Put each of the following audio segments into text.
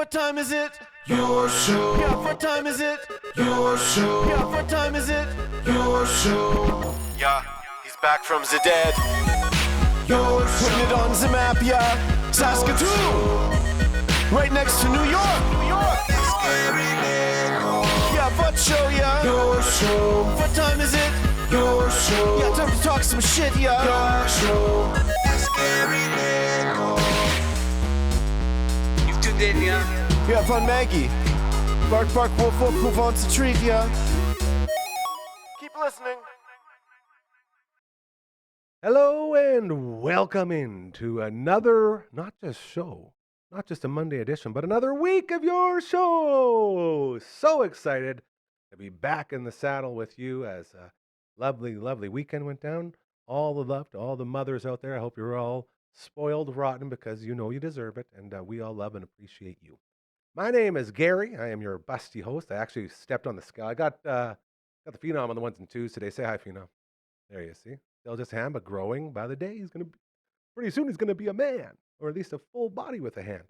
what time is it? Your show. Yeah, what time is it? Your show. Yeah, what time is it? Your show. Yeah, he's back from the dead. Your show. Putting it on the map, yeah. Saskatoon. Right next to New York. New York. Yeah, what show, yeah. Your show. What time is it? Your show. Yeah, time to talk some shit, yeah. Your show. You've tuned in, yeah? Yeah, fun Maggie. Bark, bark, wolf, wolf, move on to treat, yeah. Keep listening. Hello and welcome into another, not just a Monday edition, but another week of your show. So excited to be back in the saddle with you as a lovely, lovely weekend went down. All the love to all the mothers out there. I hope you're all spoiled rotten because you know you deserve it, and we all love and appreciate you. My name is Gary. I am your busty host. I actually stepped on the scale. I got the phenom on the ones and twos today. Say hi, phenom. There you see. Still just a hand, but growing by the day. Pretty soon he's gonna be a man, or at least a full body with a hand.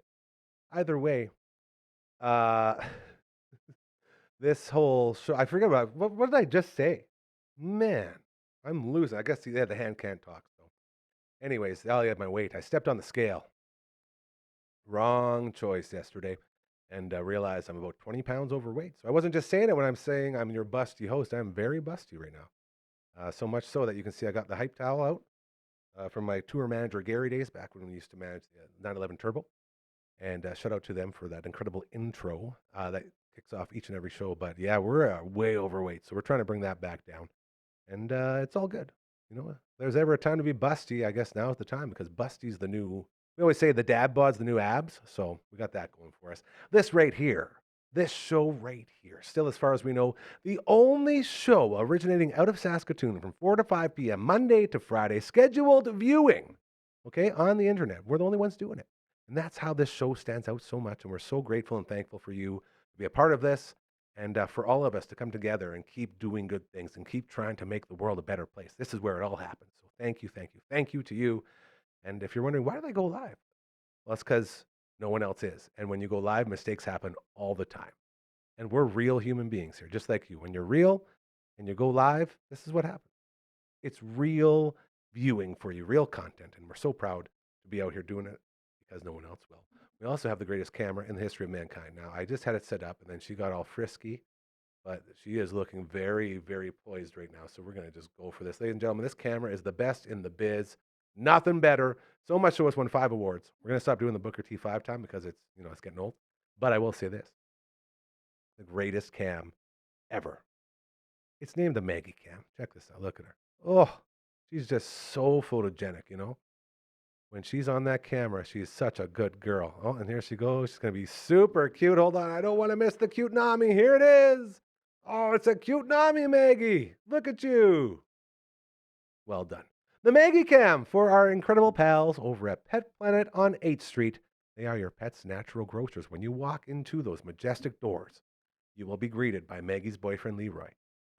Either way, uh, this whole show, I forget about what did I just say? Man, I'm losing. I guess the hand can't talk. So, anyways, I had my weight. I stepped on the scale. Wrong choice yesterday, and realized I'm about 20 pounds overweight. So I wasn't just saying it when I'm saying I'm your busty host. I'm very busty right now. So much so that you can see I got the hype towel out from my tour manager Gary days back when we used to manage the 911 Turbo. And shout out to them for that incredible intro that kicks off each and every show. But yeah, we're way overweight, so we're trying to bring that back down. And it's all good. You know, if there's ever a time to be busty, I guess now is the time because busty's the new, we always say the dad bod's the new abs. So we got that going for us. This show right here, still as far as we know, the only show originating out of Saskatoon from 4 to 5 p.m. Monday to Friday, scheduled viewing, okay, on the internet. We're the only ones doing it. And that's how this show stands out so much. And we're so grateful and thankful for you to be a part of this and for all of us to come together and keep doing good things and keep trying to make the world a better place. This is where it all happens. So thank you, thank you, thank you to you. And if you're wondering, why do they go live? Well, it's because no one else is. And when you go live, mistakes happen all the time. And we're real human beings here, just like you. When you're real and you go live, this is what happens. It's real viewing for you, real content. And we're so proud to be out here doing it because no one else will. We also have the greatest camera in the history of mankind. Now, I just had it set up, and then she got all frisky, but she is looking very, very poised right now. So we're going to just go for this. Ladies and gentlemen, this camera is the best in the biz. Nothing better. So much so it's won 5 awards. We're going to stop doing the Booker T 5 time because it's getting old. But I will say this. The greatest cam ever. It's named the Maggie Cam. Check this out. Look at her. Oh, she's just so photogenic, When she's on that camera, she's such a good girl. Oh, and here she goes. She's going to be super cute. Hold on. I don't want to miss the cute Nami. Here it is. Oh, it's a cute Nami, Maggie. Look at you. Well done. The Maggie Cam for our incredible pals over at Pet Planet on 8th Street. They are your pet's natural grocers. When you walk into those majestic doors, you will be greeted by Maggie's boyfriend, Leroy.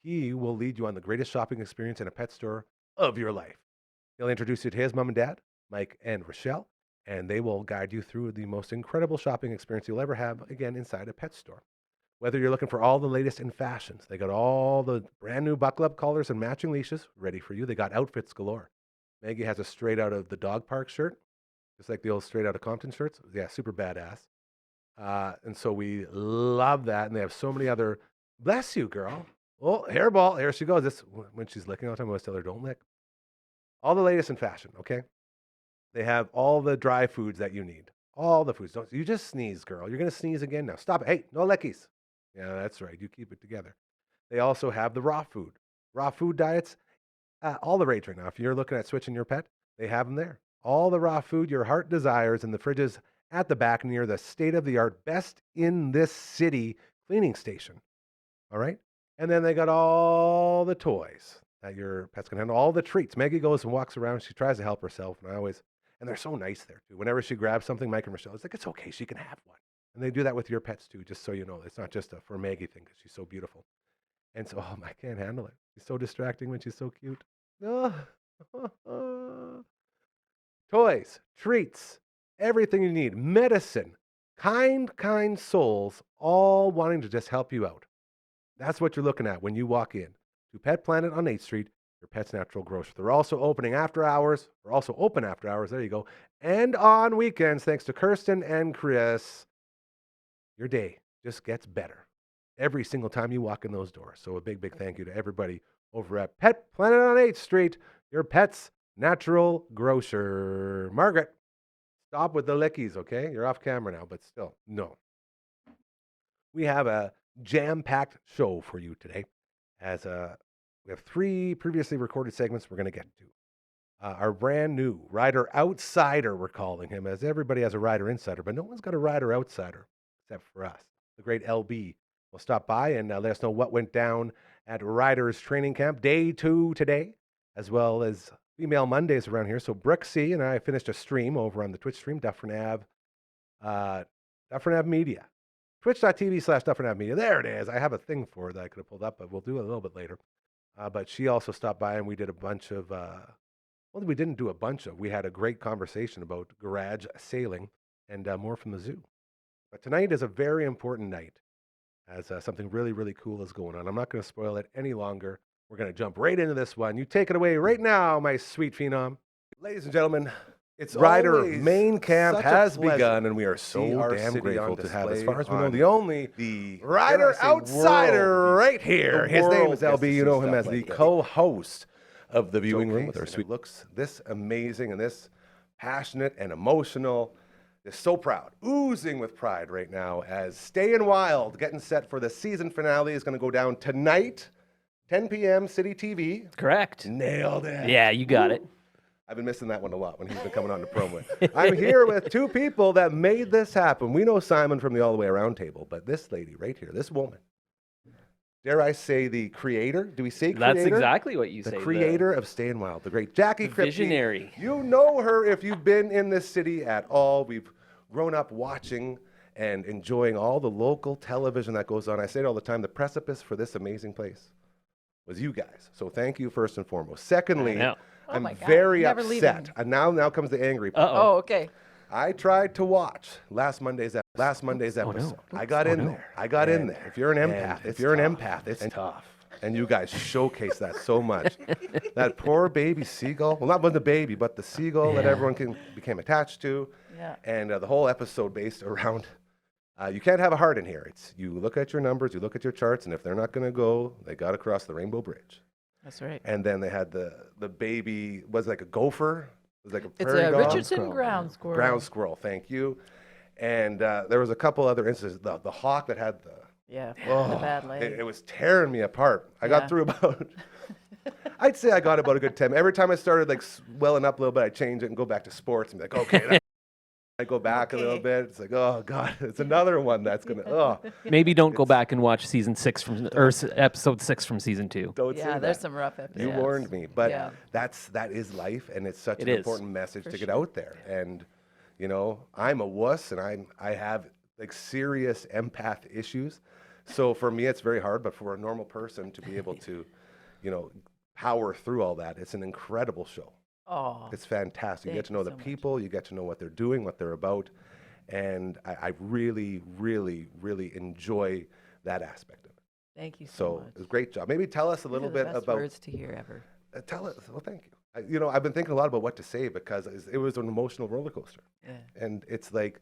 He will lead you on the greatest shopping experience in a pet store of your life. He'll introduce you to his mom and dad, Mike and Rochelle, and they will guide you through the most incredible shopping experience you'll ever have, again, inside a pet store. Whether you're looking for all the latest in fashions, they got all the brand new buckle-up collars and matching leashes ready for you. They got outfits galore. Maggie has a straight out of the dog park shirt, just like the old straight out of Compton shirts. Yeah, super badass. And so we love that. And they have so many other, bless you, girl. Oh, hairball. Here she goes. This, when she's licking all the time, I always tell her, don't lick. All the latest in fashion, okay? They have all the dry foods that you need. All the foods. Don't you just sneeze, girl. You're going to sneeze again now. Stop it. Hey, no leckies. Yeah, that's right. You keep it together. They also have the raw food. Raw food diets, all the rage right now. If you're looking at switching your pet, they have them there. All the raw food your heart desires in the fridges at the back near the state-of-the-art, best in this city cleaning station. All right? And then they got all the toys that your pet's can handle, all the treats. Maggie goes and walks around. She tries to help herself, and they're so nice there, too. Whenever she grabs something, Mike and Michelle, it's like, it's okay. She can have one. And they do that with your pets, too, just so you know. It's not just a for Maggie thing because she's so beautiful. And so, I can't handle it. She's so distracting when she's so cute. Toys, treats, everything you need, medicine, kind souls all wanting to just help you out. That's what you're looking at when you walk in to Pet Planet on 8th Street, your pet's natural grocer. They're also opening after hours. They're also open after hours. There you go. And on weekends, thanks to Kirsten and Chris, your day just gets better every single time you walk in those doors. So a big thank you to everybody over at Pet Planet on 8th Street, your pet's natural grocer. Margaret, stop with the lickies, okay? You're off camera now, but still, no. We have a jam-packed show for you today. As we have 3 previously recorded segments we're going to get to. Our brand new Rider Outsider, we're calling him, as everybody has a Rider Insider, but no one's got a Rider Outsider except for us. The great LB will stop by and let us know what went down at Riders Training Camp, day 2 today, as well as Female Mondays around here. So Brooksie and I finished a stream over on the Twitch stream, Dufferin Ave Media. Twitch.tv/Dufferin Ave Media. There it is. I have a thing for it that I could have pulled up, but we'll do it a little bit later. But she also stopped by and we did a bunch of, well, we didn't do a bunch of, we had a great conversation about garage sailing and more from the zoo. But tonight is a very important night as something really cool is going on. I'm not going to spoil it any longer. We're going to jump right into this one. You take it away right now, my sweet phenom. Ladies and gentlemen, it's Rider main camp has begun, and we are so damn grateful to have, as far as we know, the only Rider Outsider right here. His name is LB. You know him as the co-host of the viewing room with our sweet looks. This amazing and this passionate and emotional. Is so proud, oozing with pride right now as Staying Wild, getting set for the season finale, is going to go down tonight, 10 p.m. City TV. Correct. Nailed it. Yeah, you got it. I've been missing that one a lot when he's been coming on to promo it. I'm here with 2 people that made this happen. We know Simon from the All the Way Around table, but this lady right here, this woman, dare I say the creator? Do we say creator? That's exactly what you say. The creator of Staying Wild, the great Jackie Kripke. Visionary. You know her if you've been in this city at all. We've grown up watching and enjoying all the local television that goes on. I say it all the time, the precipice for this amazing place was you guys. So thank you first and foremost. Secondly, I'm very upset. And now comes the angry part. Oh, okay. I tried to watch last Monday's episode. I got in there. If you're an empath, it's tough. And you guys showcase that so much. That poor baby seagull. Well, not the baby, but the seagull that everyone became attached to. Yeah. And the whole episode based around, you can't have a heart in here. It's you look at your numbers, you look at your charts, and if they're not going to go, they got to cross the Rainbow Bridge. That's right. And then they had the baby, was it like a gopher? It was like a It's prairie a dog? Richardson ground squirrel. Ground squirrel, thank you. And there was a couple other instances. The hawk that had the bad leg. it was tearing me apart. I got through about, I'd say I got about a good 10. Every time I started like swelling up a little bit, I'd change it and go back to sports and be like, okay. I go back a little bit. It's like, oh God, it's another one that's gonna. Maybe don't go back and watch episode 6 from season 2. Don't say There's that. some rough episodes. You warned me, but that is life, and it's such an important message to get out there. And you know, I'm a wuss, and I have like serious empath issues. So for me, it's very hard. But for a normal person to be able to, you know, power through all that, it's an incredible show. Oh, it's fantastic. You get to know the people, you get to know what they're doing, what they're about, and I really enjoy that aspect of it. Thank you so much. It was a great job. Maybe tell us a little bit about. Words to hear ever. Tell us. Well, thank you. You know, I've been thinking a lot about what to say because it was an emotional roller coaster. Yeah. And it's like,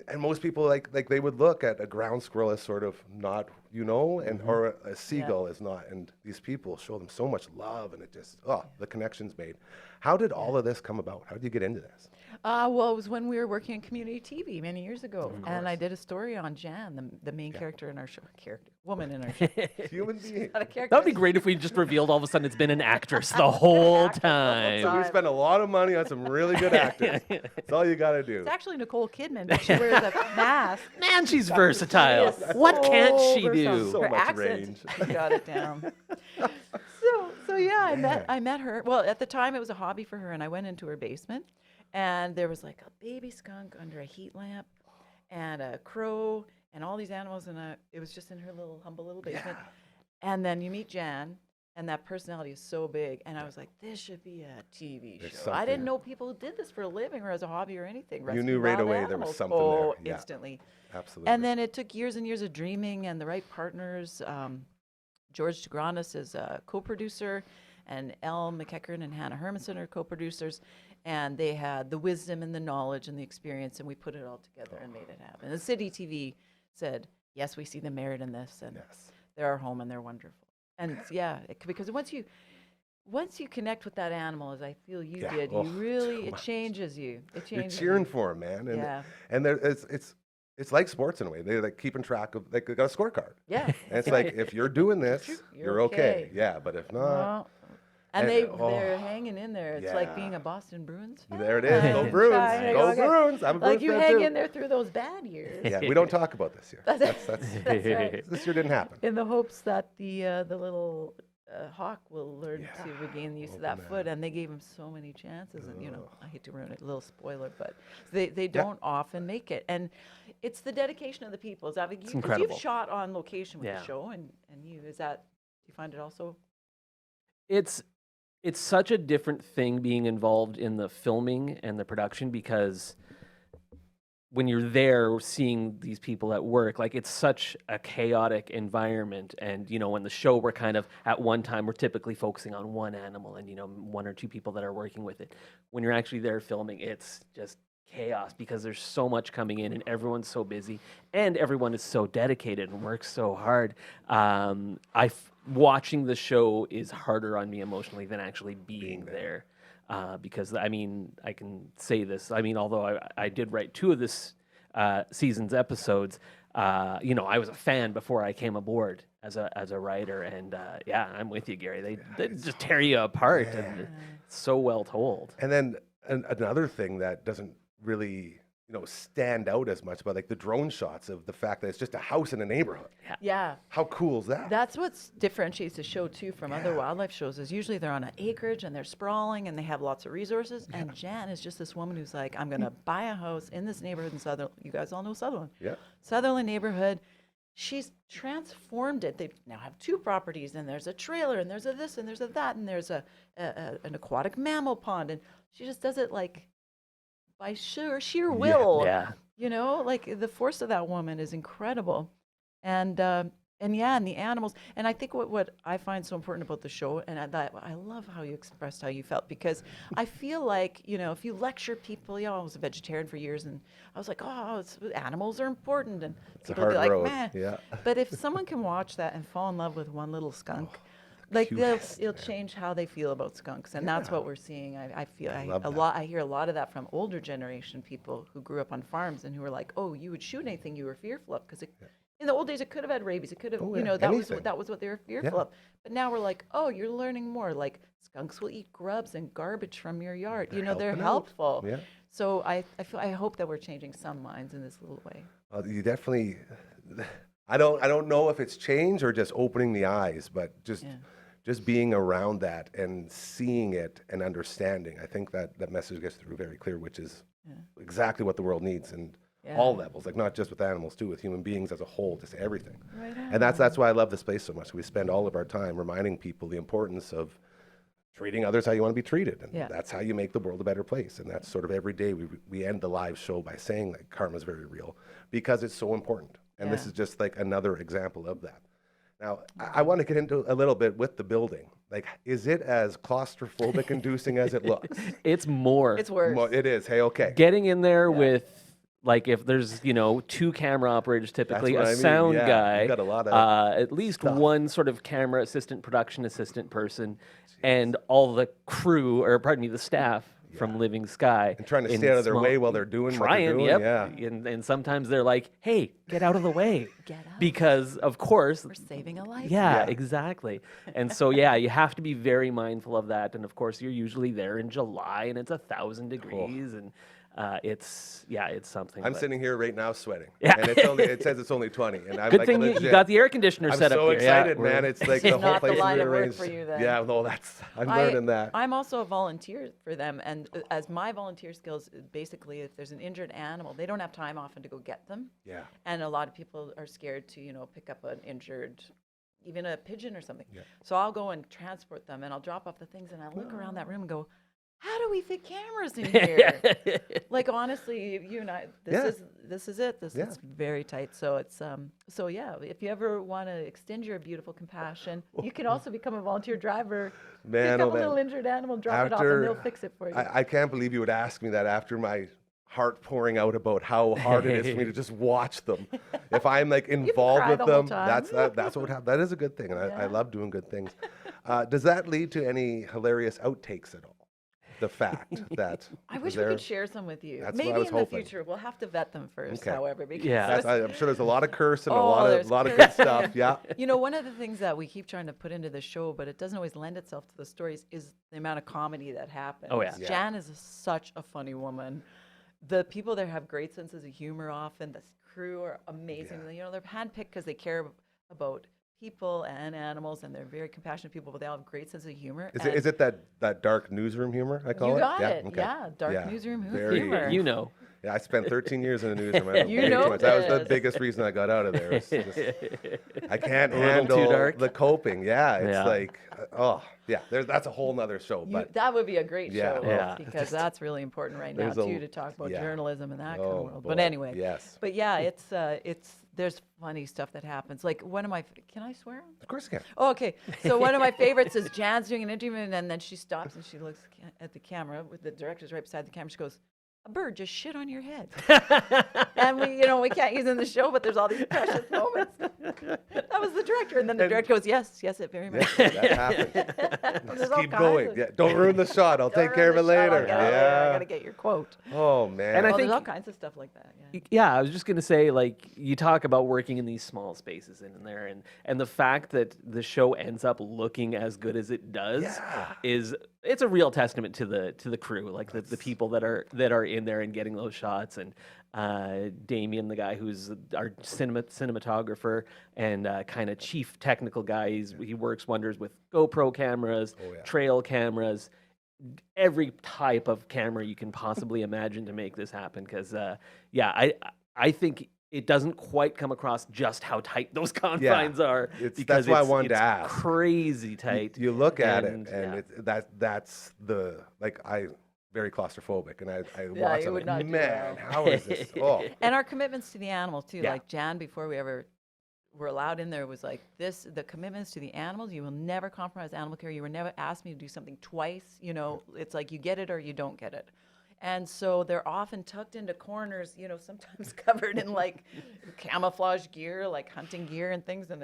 and most people like they would look at a ground squirrel as sort of not, you know, and or a seagull is not. And these people show them so much love, and it just the connections made. How did all of this come about? How did you get into this? Well, it was when we were working in community TV many years ago, and I did a story on Jan, the main character in our show, woman in our show. Human being. Not a character. That would be great if we just revealed all of a sudden it's been an actress the whole time. So we spent a lot of money on some really good actors. That's all you got to do. It's actually Nicole Kidman, but she wears a mask. Man, she's versatile. She is What so can't she versatile. do? So Her much accent, range. she got it down. So yeah, I met her. Well, at the time it was a hobby for her, and I went into her basement, and there was like a baby skunk under a heat lamp, and a crow, and all these animals, and it was just in her humble little basement. And then you meet Jan, And that personality is so big. And I was like, this should be a TV There's show. I something- didn't know people who did this for a living or as a hobby or anything. You rescue knew right wild away there was animals. something Oh, there. Yeah. instantly. Absolutely. And then it took years and years of dreaming and the right partners. George Tigranis is a co-producer, and Elle McEachern and Hannah Hermanson are co-producers. And they had the wisdom and the knowledge and the experience, and we put it all together and made it happen. And City TV said, yes, we see the merit in this, and Yes. they're our home and they're wonderful. And yeah, because once you connect with that animal, as I feel you Yeah. did, Oh, you really, too it much. changes you. It You're changes cheering you. for them, man. And, Yeah. and there, it's like sports in a way. They're like keeping track of, like, they got a scorecard. Yeah. And it's like, if you're doing this, you're okay. Yeah, but if not, Well, and and- they're hanging in there. It's like being Yeah. a Boston Bruins fan. there it is. Go Bruins. Trying to Go go- Bruins. I'm a Like Bruins you fan hang too. in there through those bad years. Yeah, we don't talk about this year. That's That's right. this year didn't happen. In the hopes that the little hawk will learn Yeah, to regain the use of open that that. foot, and they gave him so many chances. And I hate to ruin it, a little spoiler, but they don't often make it. And it's the dedication of the people. Is that because you've incredible. shot on location with Yeah. the show, and you do you find it also? It's such a different thing being involved in the filming and the production, because when you're there seeing these people at work, like, it's such a chaotic environment. And when the show, we're kind of at one time, we're typically focusing on one animal and one or two people that are working with it. When you're actually there filming, it's just chaos because there's so much coming in and everyone's so busy and everyone is so dedicated and works so hard. Watching the show is harder on me emotionally than actually being there. Because I can say this. Although I did write 2 of this season's episodes, I was a fan before I came aboard as a writer, and yeah, I'm with you, Gary. They just tear you apart, and it's so well told. And then another thing that doesn't really stand out as much, but like the drone shots of the fact that it's just a house in a neighborhood. Yeah. How cool is that? That's what differentiates the show too from other wildlife shows. Is usually they're on an acreage and they're sprawling and they have lots of resources. And Jan is just this woman who's like, I'm gonna buy a house in this neighborhood in Sutherland. You guys all know Sutherland. Yeah. Sutherland neighborhood. She's transformed it. They now have 2 properties, and there's a trailer, and there's a this, and there's a that, and there's an aquatic mammal pond, and she just does it like by sheer will. Yeah. Like the force of that woman is incredible. And the animals. And I think what I find so important about the show, and I love how you expressed how you felt, because I feel like, if you lecture people, I was a vegetarian for years, and I was like, animals are important, and It's a people would be hard like, road. meh. Yeah. But if someone can watch that and fall in love with one little skunk, it'll cutest, change how they feel about skunks, and that's what we're seeing. I feel love that. I hear a lot of that from older generation people who grew up on farms and who were like, "Oh, you would shoot anything you were fearful of," because in the old days it could have had rabies, it could have, anything. that was what they were fearful of. But now we're like, "Oh, you're learning more. Like skunks will eat grubs and garbage from your yard. They're helping out. helpful." Yeah. So I hope that we're changing some minds in this little way. You definitely. I don't know if it's change or just opening the eyes, but just being around that and seeing it and understanding. I think that message gets through very clear, which is exactly what the world needs, and all levels, like not just with animals too, with human beings as a whole, just everything. Right And that's why I love this place so much. We spend all of our time reminding people the importance of treating others how you want to be treated, and that's how you make the world a better place. And that's sort of every day we end the live show by saying that karma is very real, because it's so important. And this is just like another example of that. Now, I want to get into a little bit with the building. Like, is it as claustrophobic inducing as it looks? It's more. It's worse. It is. Hey, okay. Getting in there with, like, if there's 2 camera operators, typically what a I mean, sound yeah, guy, you've got a lot of at least stuff. one sort of camera assistant, production assistant person, and all the crew, or pardon me, the staff from Living Sky, And trying to in stay out of their small- way while they're doing what they're trying, doing, yep. yeah. And sometimes they're like, "Hey, get out of the way," Get out. because of course. We're saving a life. Yeah, Yeah. exactly. And so, you have to be very mindful of that. And of course, you're usually there in July, and it's 1,000 degrees, and it's something. I'm but- sitting here right now sweating. Yeah. And it says it's only 20. And I'm Good like, thing you legit. got the air conditioner I'm set up so here. Yeah, excited, man. It's like the whole Not the place is line of work rearranged. for you then. Yeah, no, I'm learning that. I'm also a volunteer for them, and as my volunteer skills, basically, if there's an injured animal, they don't have time often to go get them. Yeah. And a lot of people are scared to, pick up an injured, even a pigeon or something. Yeah. So I'll go and transport them, and I'll drop off the things, and I look around that room and go, how do we fit cameras in here? Like, honestly, you and I, this is it. It's very tight. So it's so yeah. If you ever want to extend your beautiful compassion, you can also become a volunteer driver. Man, pick up a little injured animal, drop it off, and they'll fix it for you. I can't believe you would ask me that after my heart pouring out about how hard it is for me to just watch them. If I'm like involved cry with the whole them, time. that's what would happen. That is a good thing, and I love doing good things. Does that lead to any hilarious outtakes at all? The fact that I wish we could share some with you. That's what I Maybe was in hoping. the future. We'll have to vet them first, Okay. however. Because I'm sure there's a lot of curse and a Oh, lot there's of good stuff. Yeah. You know, one of the things that we keep trying to put into the show, but it doesn't always lend itself to the stories, is the amount of comedy that happens. Oh, yeah. Yeah. Jan is such a funny woman. The people there have great senses of humor often. The crew are amazing. Yeah. You know, they're handpicked because they care about people and animals, and they're very compassionate people, but they all have great sense of humor. Is it that dark newsroom humor, I call it? You got it. Okay. Yeah, dark Yeah. newsroom Very- humor. You know. Yeah, I spent 13 years in the newsroom. I know You way know too much. That was the this. biggest reason I got out of there. Was just, I can't A little handle too dark? the coping. Yeah, it's Yeah. like, that's a whole nother show. But That would be a great Yeah. show, Yeah. because that's really important right now There's too, a- to talk about yeah. journalism and that kind Oh, of world. But boy. anyway, Yes. But yeah, it's there's funny stuff that happens. Like one of my, can I swear? Of course you can. Oh, okay. So one of my favorites is Jan's doing an interview, and then she stops and she looks at the camera. With the director's right beside the camera. She goes, "A bird just shit on your head." And we can't use it in the show, but there's all these precious moments. That was the director, and then the director goes, "Yes, it very much." Yeah, that happened. There's Just all keep kinds going. of- Yeah, don't ruin the shot. I'll take Don't care of it ruin the shot, later. I'll get out there, I Yeah. gotta get your quote. Oh man. And I Well, think- there's all kinds of stuff like that. Yeah. Yeah, I was just gonna say, like, you talk about working in these small spaces in there, and the fact that the show ends up looking as good as it does it's a real testament to the crew, like the people that are in there and getting those shots. And Damien, the guy who's our cinematographer and kind of chief technical guy, he works wonders with GoPro cameras, trail cameras, every type of camera you can possibly imagine to make this happen. Because I think it doesn't quite come across just how tight those confines are. That's why I wanted to it's ask. crazy tight. You look at And, it, and yeah. that's the I very claustrophobic, and I Yeah, watch you it would like, not do man, well. how is this? Oh, And our commitments to the animals too. Yeah. Like Jan, before we ever were allowed in there, was like this: the commitments to the animals. You will never compromise animal care. You were never asked me to do something twice. You know, it's like you get it or you don't get it. And so they're often tucked into corners, sometimes covered in like camouflage gear, like hunting gear and things. And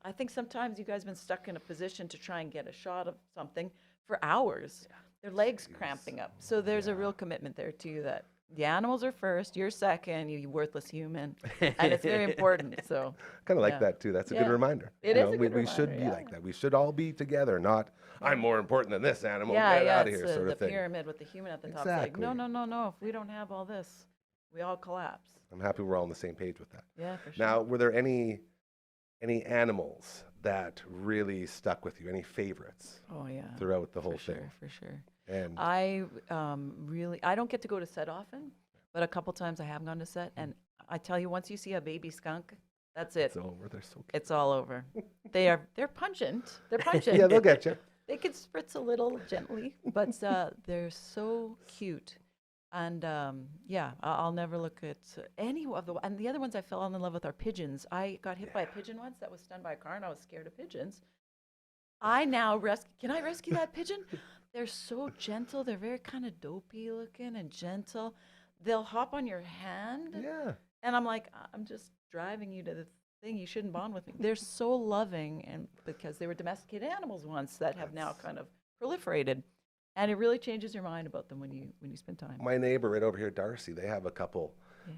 I think sometimes you guys have been stuck in a position to try and get a shot of something for hours. Their legs cramping up. So there's a real commitment there too, that the animals are first, you're second, you worthless human. And it's very important. So kind of like yeah. that too. That's a good Yeah. reminder. It is a good we should reminder, be yeah. like that. We should all be together, not I'm more important than this animal. yeah, Get out of it's here, the, sort the of thing. pyramid with the human at the top. It's like, Exactly. no. If we don't have all this, we all collapse. I'm happy we're all on the same page with that. Yeah, for sure. Now, were there any animals that really stuck with you? Any favorites Oh yeah. throughout the whole for thing? sure, for sure. And I don't get to go to set often, but a couple times I have gone to set, and I tell you, once you see a baby skunk, that's it. it's over. They're so cute. It's all over. They're pungent. They're pungent. Yeah, they'll get you. They can spritz a little gently, but they're so cute. And I'll never look at any of the. And the other ones I fell in love with are pigeons. I got hit by a pigeon once that was stunned by a car, and I was scared of pigeons. I now Can I rescue that pigeon? They're so gentle. They're very kind of dopey looking and gentle. They'll hop on your hand. Yeah. And I'm like, I'm just driving you to the thing. You shouldn't bond with me. They're so loving, and because they were domesticated animals once that have now kind of proliferated, and it really changes your mind about them when you spend time. My neighbor right over here, Darcy, they have a couple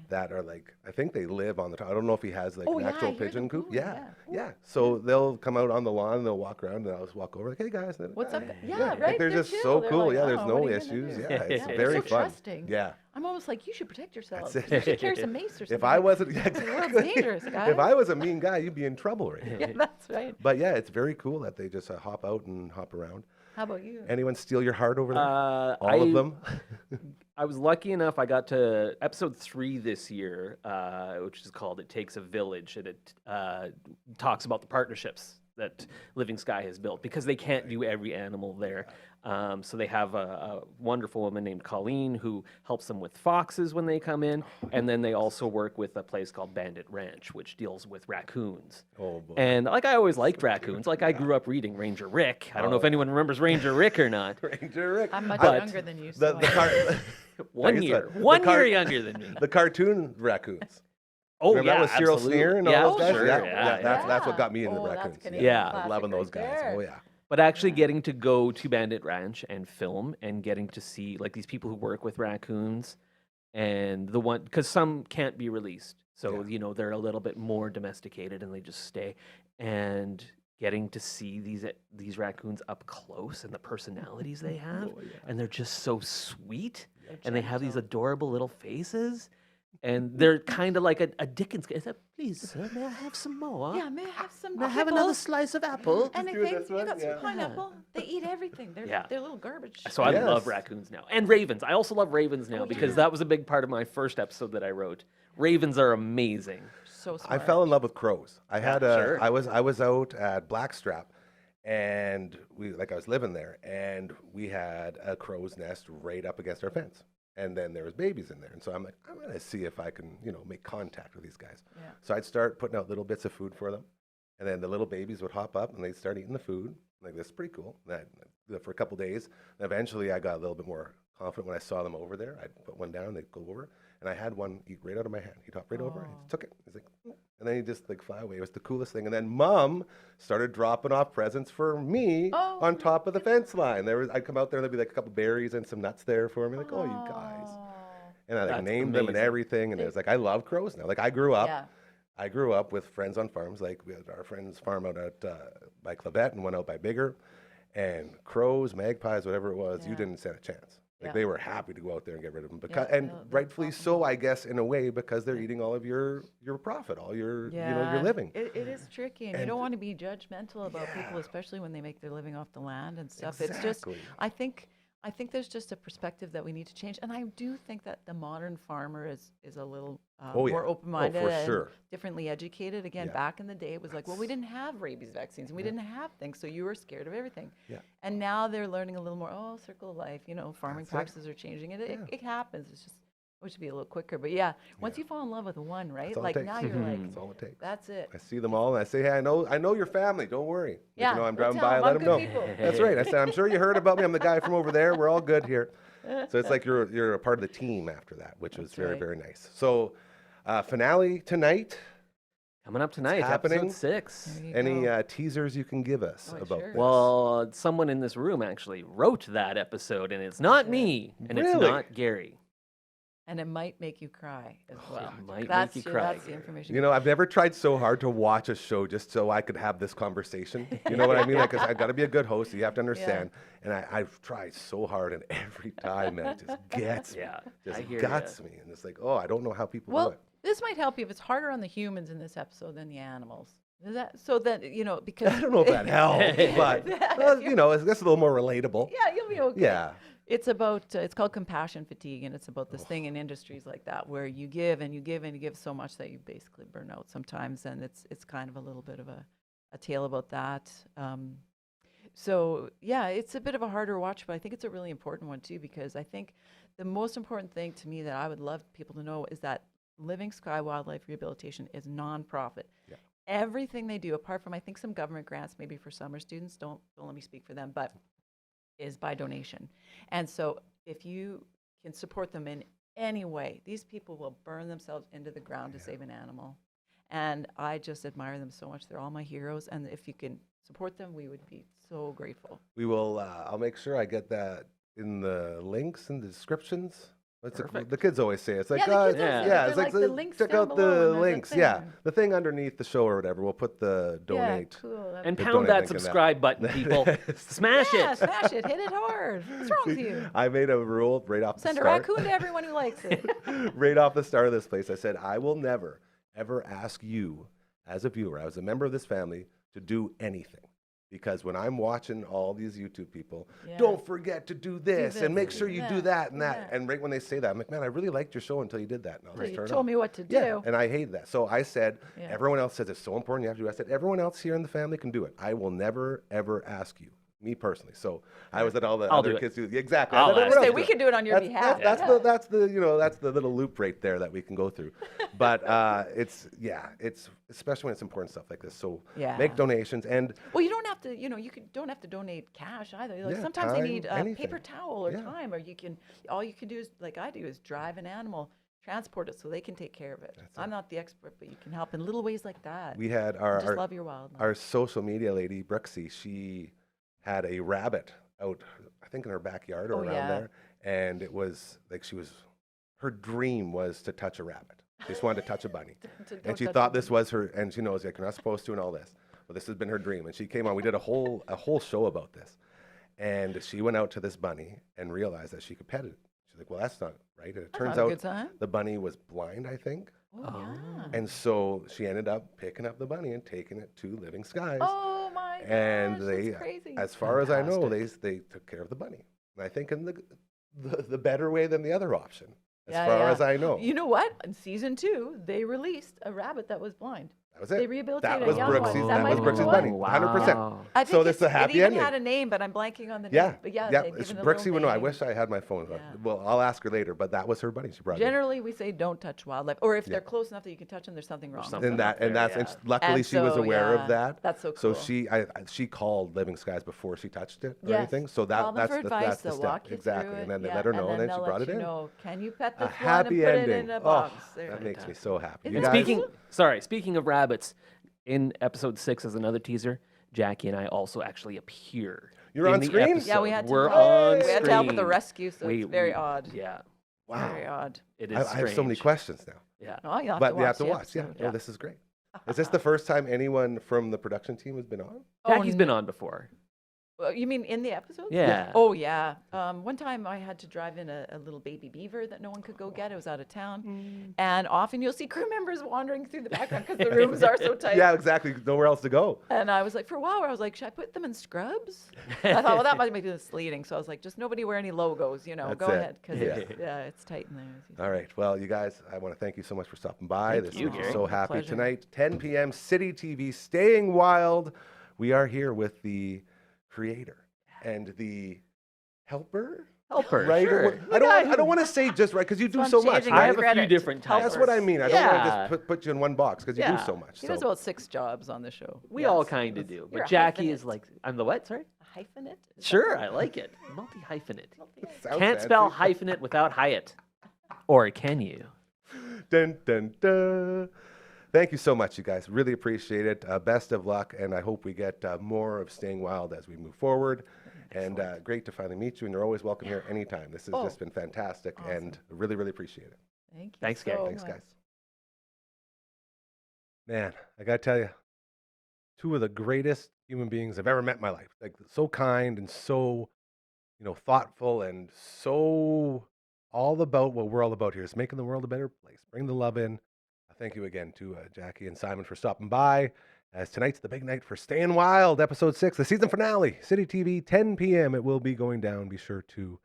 that are like, I think they live on the top. I don't know if he has like Oh, an yeah, actual I hear pigeon them coop. cooing, Yeah. yeah. So they'll come out on the lawn, they'll walk around, and I'll just walk over like, hey guys. And they're What's like, up? "Hey." Yeah, Like, right. they're They're just chill. so They're cool. like, Yeah, there's "Oh, no what are you gonna issues. do?" Yeah, it's they're very so fun. trusting. Yeah. I'm almost like, you should protect yourself. That's You it. should carry some mace or something. If I wasn't, The world's dangerous, guys. if I was a mean guy, you'd be in trouble right now. Yeah, that's right. But yeah, it's very cool that they just hop out and hop around. How about you? Anyone steal your heart over there? All I, of them? I was lucky enough. I got to episode 3 this year, which is called "It Takes a Village," and it talks about the partnerships that Living Sky has built because they can't do every animal there. So they have a wonderful woman named Colleen who helps them with foxes when they come in, and then they also work with a place called Bandit Ranch, which deals with raccoons. Oh, boy. And like I always liked raccoons. Like I grew up reading Ranger Rick. I don't know if anyone remembers Ranger Rick or not. Ranger Rick. I'm much But younger than you. The, So the car- One Like I year, said, one the car- year younger than me. the cartoon raccoons. Oh Remember yeah, that with Cyril absolutely. Sneer and all yeah, those guys? Sure, yeah, That's what got me into Oh, that's raccoons. Canadian Yeah. classic Loving those right guys. there. Oh, yeah. But actually getting to go to Bandit Ranch and film and getting to see like these people who work with raccoons and the one because some can't be released. So, Yeah. they're a little bit more domesticated and they just stay and getting to see these raccoons up close and the personalities they have and they're just so sweet and they have these adorable little faces and they're kind of like a Dickens. Is that, please, sir, may I have some more? Yeah, may I have some May I have another pickles? slice of apple? Anything? this You one? got Yeah. some pineapple? They eat everything. They're Yeah. they're little garbage. So I love Yes. raccoons now. And ravens. I also love ravens now because that was a big part of my first episode that I wrote. Ravens are amazing. So I smart. fell in love with crows. I had sure. I was out at Blackstrap, and I was living there, and we had a crow's nest right up against our fence, and then there was babies in there, and so I'm like, I'm gonna see if I can make contact with these guys. Yeah. So I'd start putting out little bits of food for them, and then the little babies would hop up and they'd start eating the food. Like, this is pretty cool. For a couple days, and eventually I got a little bit more confident when I saw them over there. I'd put one down, they'd go over, and I had one eat right out of my hand. He'd hop right over, and he took it. He's like, "Mm," and then he just fly away. It was the coolest thing. And then Mom started dropping off presents for me on top of the fence line. I'd come out there and there'd be like a couple berries and some nuts there for me. Like, oh, you guys. And I That's named them and amazing. everything. And it was like, I love crows now. Like, I grew up. Yeah. I grew up with friends on farms. Like, we had our friends farm out at by Clabette and one out by Bigger. And crows, magpies, whatever it was, you Yeah. didn't stand a chance. Like, Yeah. they were happy to go out there and get rid of them. they'll Rightfully pop 'em so, I guess, in a way, because they're eating all of your profit, all your your living. It is tricky, and you And- don't want to be judgmental about people, especially when they make their living off the land and stuff. It's just, Exactly. I think there's just a perspective that we need to change, and I do think that the modern farmer is a little Oh, yeah. more Oh, open-minded for and sure. differently educated. Again, Yeah. back in the day, it was like, well, we didn't have rabies vaccines, and we didn't have things, so you were scared of everything. Yeah. And now they're learning a little more. Oh, circle of life. Farming That's it. practices are changing. It Yeah. it happens. It's just. We should be a little quicker, but yeah, once you fall in love with one, right? That's all it Like takes. now you're like, That's all it takes. that's it. I see them all, and I say, hey, I know your family. Don't worry. Like, Yeah, I'm we'll driving tell by, 'em let I'm them know. good people. That's right. I said, I'm sure you heard about me. I'm the guy from over there. We're all good here. So it's like you're a part of the team after that, which was That's very, right. very nice. So finale tonight. Coming up tonight, happening. episode 6. There you Any go. teasers you can give us Oh, about sure. this? Well, someone in this room actually wrote that episode, and it's not me, and it's Really? not Gary. And it might make you cry as well. It might That's make you your- cry. That's the information. You know, I've never tried so hard to watch a show just so I could have this conversation. You know what I mean? Like, 'cause I got to be a good host. So you have to understand. And I've tried so hard, and every time, man, it just gets me. Yeah, Just I hear guts me. And it's like, oh, I don't know how people do Well, it. this might help you if it's harder on the humans in this episode than the animals. Is that so that because I don't know if that helps, but it's a little more relatable. Yeah, you'll be okay. Yeah. It's about it's called compassion fatigue, and it's about this thing in industries like that where you give and you give and you give so much that you basically burn out sometimes, and it's kind of a little bit of a tale about that. So yeah, it's a bit of a harder watch, but I think it's a really important one too, because I think the most important thing to me that I would love people to know is that Living Sky Wildlife Rehabilitation is nonprofit. Yeah. Everything they do, apart from I think some government grants, maybe for summer students, don't let me speak for them, but is by donation. And so if you can support them in any way, these people will burn themselves into the ground to save an animal. And I just admire them so much. They're all my heroes. And if you can support them, we would be so grateful. We will, I'll make sure I get that in the links and the descriptions. What's it, Perfect. the kids always say it's like, Yeah, the kids always say yeah, that. it's They're like, like, the links check down out below, and the there's a links. Yeah, thing. the thing underneath the show or whatever. We'll put the donate. Yeah, cool. That'd And be- The pound donate that link in that. subscribe button, people. Smash yeah, it. smash it. Hit it hard. What's wrong with you? I made a rule right off Send the a start. raccoon to everyone who likes it. Right off the start of this place, I said, I will never, ever ask you as a viewer, as a member of this family, to do anything. because when I'm watching all these YouTube people, Yeah. don't forget to do this and make sure you do that and that. Yeah. And right when they say that, I'm like, man, I really liked your show until you did that. And I'll So just you turn it told off. me what to do. Yeah, and I hated that. So I said, Yeah. everyone else says it's so important you have to do it. I said, everyone else here in the family can do it. I will never, ever ask you. Me personally. So I was at all the I'll other do it. kids do it. Exactly. I'll I let ask everyone Say else we do can do it on your That's- behalf. That's the little loop right there that we can go through. But it's especially when it's important stuff like this. So Yeah. make donations and Well, you don't have to, don't have to donate cash either. Like Yeah, sometimes they time, need a anything. paper towel or Yeah. time, or all you can do is, like I do, is drive an animal, transport it so they can take care of it. I'm not the expert, but you can help in little ways like that. we had I just love your wildlife. our social media lady, Brooksie, she had a rabbit out, I think in her backyard or Oh, around yeah. there. And it was like her dream was to touch a rabbit. She just wanted to touch a bunny. And she thought this was her, and she knows like you're not supposed to and all this. But this has been her dream. And she came on, we did a whole show about this. And she went out to this bunny and realized that she could pet it. She's like, well, that's not right. And it turns not a out good sign. the bunny was blind, I think. Oh, yeah. And so she ended up picking up the bunny and taking it to Living Skies. Oh, my gosh, And they, that's crazy. as far as I know, they took care of the bunny. And I think in the better way than the other option, as far as I know. You know what? In season 2, they released a rabbit that was blind. That was it. They rehabilitated That was a young one. Brooksie's, That that might was be the Brooksie's one. bunny, 100%. Wow. I think So this is a happy it even ending. had a name, but I'm blanking on the Yeah, name. But yeah, yeah. they've It's given it a Brooksie little would know. I name. wish I had my phone. Yeah. Well, I'll ask her later. But that was her bunny. She brought it. in. Generally, we say don't touch wildlife, or if they're close enough that you can touch them, there's something wrong. something. And that, and there, that's, and yeah. luckily And she was so, aware yeah, of that. that's so So cool. she called Living Skies before she touched it or Yes. anything. So Call them that's for the advice. that's the They'll step. walk you Exactly. through it. And then they Yeah, let her know, and then they'll she brought let it you in. know, can you pet A this one and happy put ending. it in a Oh, box? There. that makes me so happy. Isn't You it guys, Speaking of rabbits, in episode 6 as another teaser, Jackie and I also actually appear. You're in on the screen? episode. Yeah, we had to We're help. on We had to help with the screen. rescue, so it's very odd. Yeah, wow. Very odd. it is. I have so many strange. questions now. Yeah. Oh, you have But to we have to the watch. Yeah. episode. No, this is great. Is this the first time anyone from the production team has been on? Jackie's Oh, been on before. Well, you mean in the episode? Yeah. Oh, yeah. One time I had to drive in a little baby beaver that no one could go get. It was out of town. And often you'll see crew members wandering through the background because the rooms are so tight. Yeah, exactly. Nowhere else to go. And I was like, for a while, I was like, should I put them in scrubs? I thought, well, that might be misleading. So I was like, just nobody wear any logos, That's go it. ahead. Because Yeah. it's tight in there. as you All right. Well, you guys, I want to thank you so much for stopping by. Thank This you, is Gary. so happy Pleasure. tonight. 10 p.m. City TV, Staying Wild. We are here with the creator and the helper. Helper, Writer. sure. I don't want to say just right because you do I'm so much. changing I Right? have a few credit. different That's helpers. what I mean. I don't want to Yeah. just put you in one box because you do so much. He does So. about 6 jobs on the show. We all Yes. kind of do. You're But a Jackie is hyphenate. like, I'm the what? Sorry? A hyphenate? Is that Sure, right? I like it. Multi-hyphenate. Sounds Can't spell fancy. hyphenate without Hiatt. Or can you? Dun, dun, dun. Thank you so much, you guys. Really appreciate it. Best of luck, and I hope we get more of Staying Wild as we move forward. And great to finally meet you, and you're always welcome here anytime. This has just been fantastic, and really, really appreciate it. Thank you. Thanks, Gary. so Thanks, much. guys. Man, I got to tell you, 2 of the greatest human beings I've ever met in my life. Like, so kind and so, thoughtful and so all about what we're all about here is making the world a better place. Bring the love in. Thank you again to Jackie and Simon for stopping by. As tonight's the big night for Staying Wild, episode 6, the season finale, City TV, 10 p.m. It will be going down. Be sure to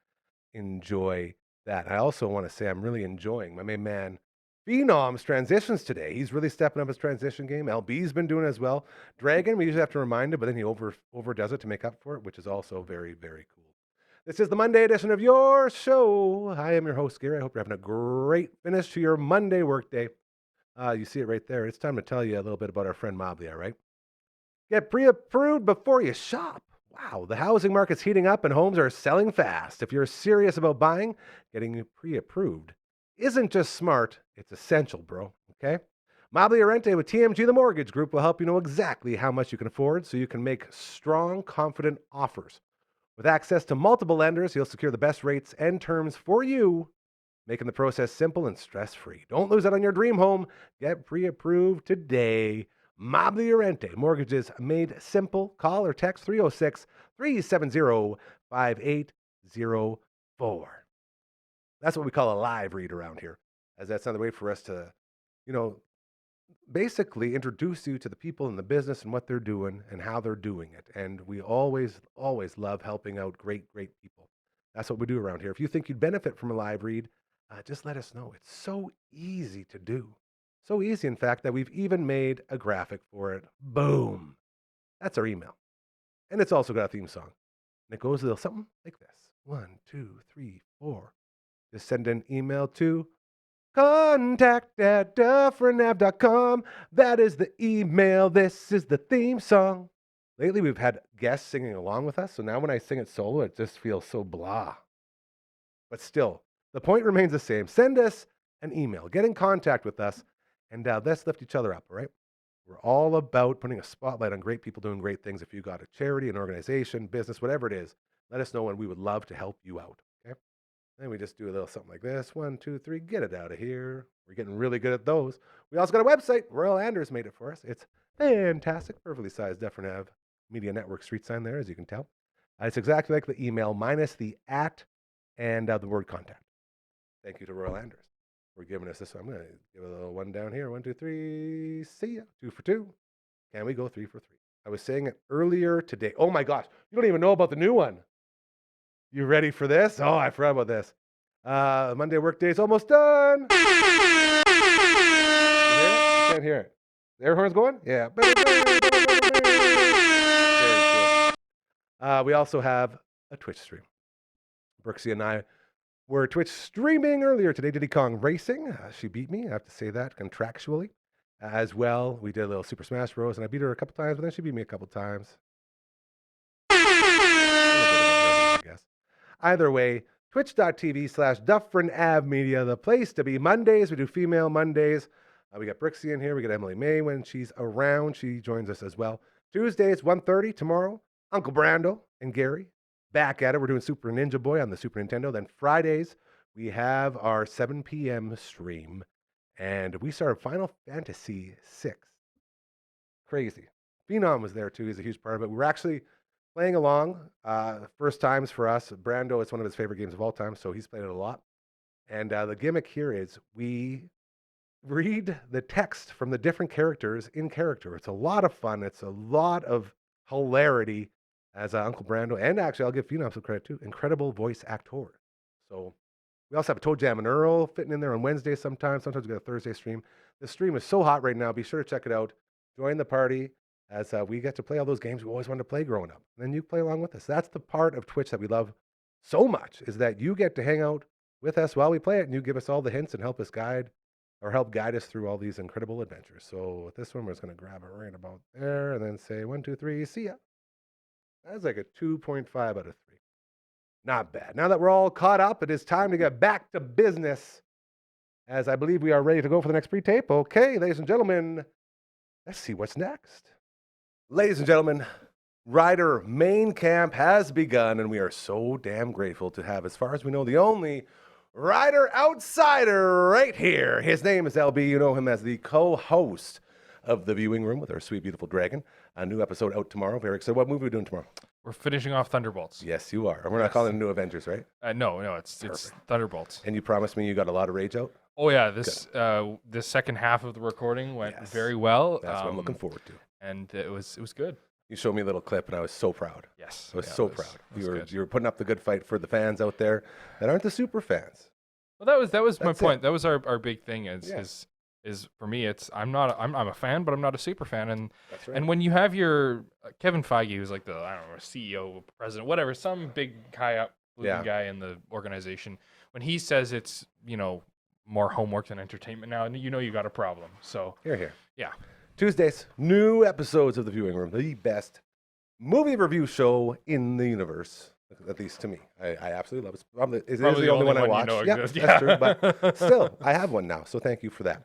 enjoy that. I also want to say I'm really enjoying my main man Phenom's transitions today. He's really stepping up his transition game. LB's been doing it as well. Dragon, we usually have to remind him, but then he overdoes it to make up for it, which is also very, very cool. This is the Monday edition of your show. I am your host, Gary. I hope you're having a great finish to your Monday workday. You see it right there. It's time to tell you a little bit about our friend Mobley, all right? Get pre-approved before you shop. Wow, the housing market's heating up and homes are selling fast. If you're serious about buying, getting pre-approved isn't just smart, it's essential, bro, okay? Mobley Arente with TMG The Mortgage Group will help you know exactly how much you can afford so you can make strong, confident offers. With access to multiple lenders, you'll secure the best rates and terms for you, making the process simple and stress-free. Don't lose out on your dream home. Get pre-approved today. Mobley Arente. Mortgages made simple. Call or text 306-370-5804. That's what we call a live read around here, as that's another way for us to, basically introduce you to the people in the business and what they're doing and how they're doing it. And we always love helping out great people. That's what we do around here. If you think you'd benefit from a live read, just let us know. It's so easy to do. So easy, in fact, that we've even made a graphic for it. Boom. That's our email. And it's also got a theme song. And it goes a little something like this. 1, 2, 3, 4. Just send an email to contact@dufferinave.com. That is the email. This is the theme song. Lately, we've had guests singing along with us. So now when I sing it solo, it just feels so blah. But still, the point remains the same. Send us an email. Get in contact with us. And let's lift each other up, all right? We're all about putting a spotlight on great people doing great things. If you got a charity, an organization, business, whatever it is, let us know and we would love to help you out, okay? And we just do a little something like this. 1, 2, 3, get it out of here. We're getting really good at those. We also got a website. Royal Anders made it for us. It's fantastic, perfectly sized Dufferin Ave Media Network street sign there, as you can tell. It's exactly like the email, minus the @ and the word contact. Thank you to Royal Anders for giving us this. I'm going to give a little one down here. 1, 2, 3. See ya. 2 for 2. Can we go 3 for 3? I was saying it earlier today. Oh my gosh. You don't even know about the new one. You ready for this? Oh, I forgot about this. Monday workday is almost done. You hear it? Can't hear it. The air horn's going? Yeah. Very cool. We also have a Twitch stream. Brooksie and I were Twitch streaming earlier today. Diddy Kong Racing. She beat me. I have to say that contractually. As well, we did a little Super Smash Bros. And I beat her a couple times, but then she beat me a couple times. I guess. Either way, twitch.tv/Dufferin Ave Media, the place to be. Mondays, we do female Mondays. We got Brooksie in here. We got Emily May when she's around. She joins us as well. Tuesdays, 1:30 tomorrow. Uncle Brando and Gary back at it. We're doing Super Ninja Boy on the Super Nintendo. Then Fridays, we have our 7 p.m. stream. And we started Final Fantasy VI. Crazy. Phenom was there too. He's a huge part of it. We were actually playing along. First times for us. Brando, it's one of his favorite games of all time, so he's played it a lot. And the gimmick here is we read the text from the different characters in character. It's a lot of fun. It's a lot of hilarity as Uncle Brando. And actually, I'll give Phenom some credit too. Incredible voice actor. So we also have a Toe Jam and Earl fitting in there on Wednesdays sometimes. Sometimes we got a Thursday stream. The stream is so hot right now. Be sure to check it out. Join the party as we get to play all those games we always wanted to play growing up. And then you play along with us. That's the part of Twitch that we love so much, is that you get to hang out with us while we play it, and you give us all the hints and help guide us through all these incredible adventures. So with this one, we're just going to grab it right about there and then say 1, 2, 3, see ya. That's like a 2.5 out of 3. Not bad. Now that we're all caught up, it is time to get back to business, as I believe we are ready to go for the next pre-tape. Okay, ladies and gentlemen, let's see what's next. Ladies and gentlemen, Rider Main Camp has begun, and we are so damn grateful to have, as far as we know, the only Rider outsider right here. His name is LB. You know him as the co-host of The Viewing Room with our sweet, beautiful dragon. A new episode out tomorrow. Very excited. What movie are we doing tomorrow? We're finishing off Thunderbolts. Yes, you are. And we're not calling it New Avengers, right? No, it's Thunderbolts. And you promised me you got a lot of rage out? Oh, yeah. This second half of the recording went very well. That's what I'm looking forward to. And it was good. You showed me a little clip, and I was so proud. Yes. I was so proud. You were putting up the good fight for the fans out there that aren't the super fans. Well, that was my point. That was our big thing is for me, I'm a fan, but I'm not a super fan. And That's right. And when you have your Kevin Feige, who's like the CEO, president, whatever, some big high up guy in the organization, when he says it's more homework than entertainment now, and you got a problem. So Here. Yeah. Tuesdays, new episodes of The Viewing Room, the best movie review show in the universe, at least to me. I absolutely love it. It is the only one I watch. That's true, but still, I have one now, so thank you for that.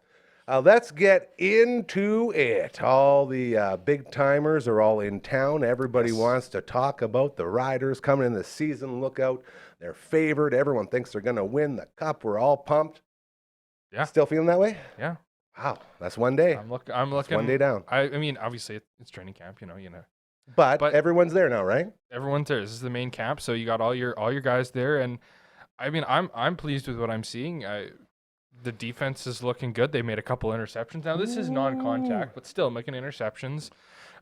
Let's get into it. All the big timers are all in town. Everybody wants to talk about the Riders coming in the season. Look out. They're favored. Everyone thinks they're going to win the cup. We're all pumped. Yeah. Still feeling that way? Yeah. Wow. That's one day. I'm looking. That's one day down. I mean, obviously, it's training camp, you know. But everyone's there now, right? Everyone's there. This is the main camp, so you got all your guys there, and I mean, I'm pleased with what I'm seeing. the defense is looking good. They made a couple interceptions. Now, this is non-contact, but still making interceptions.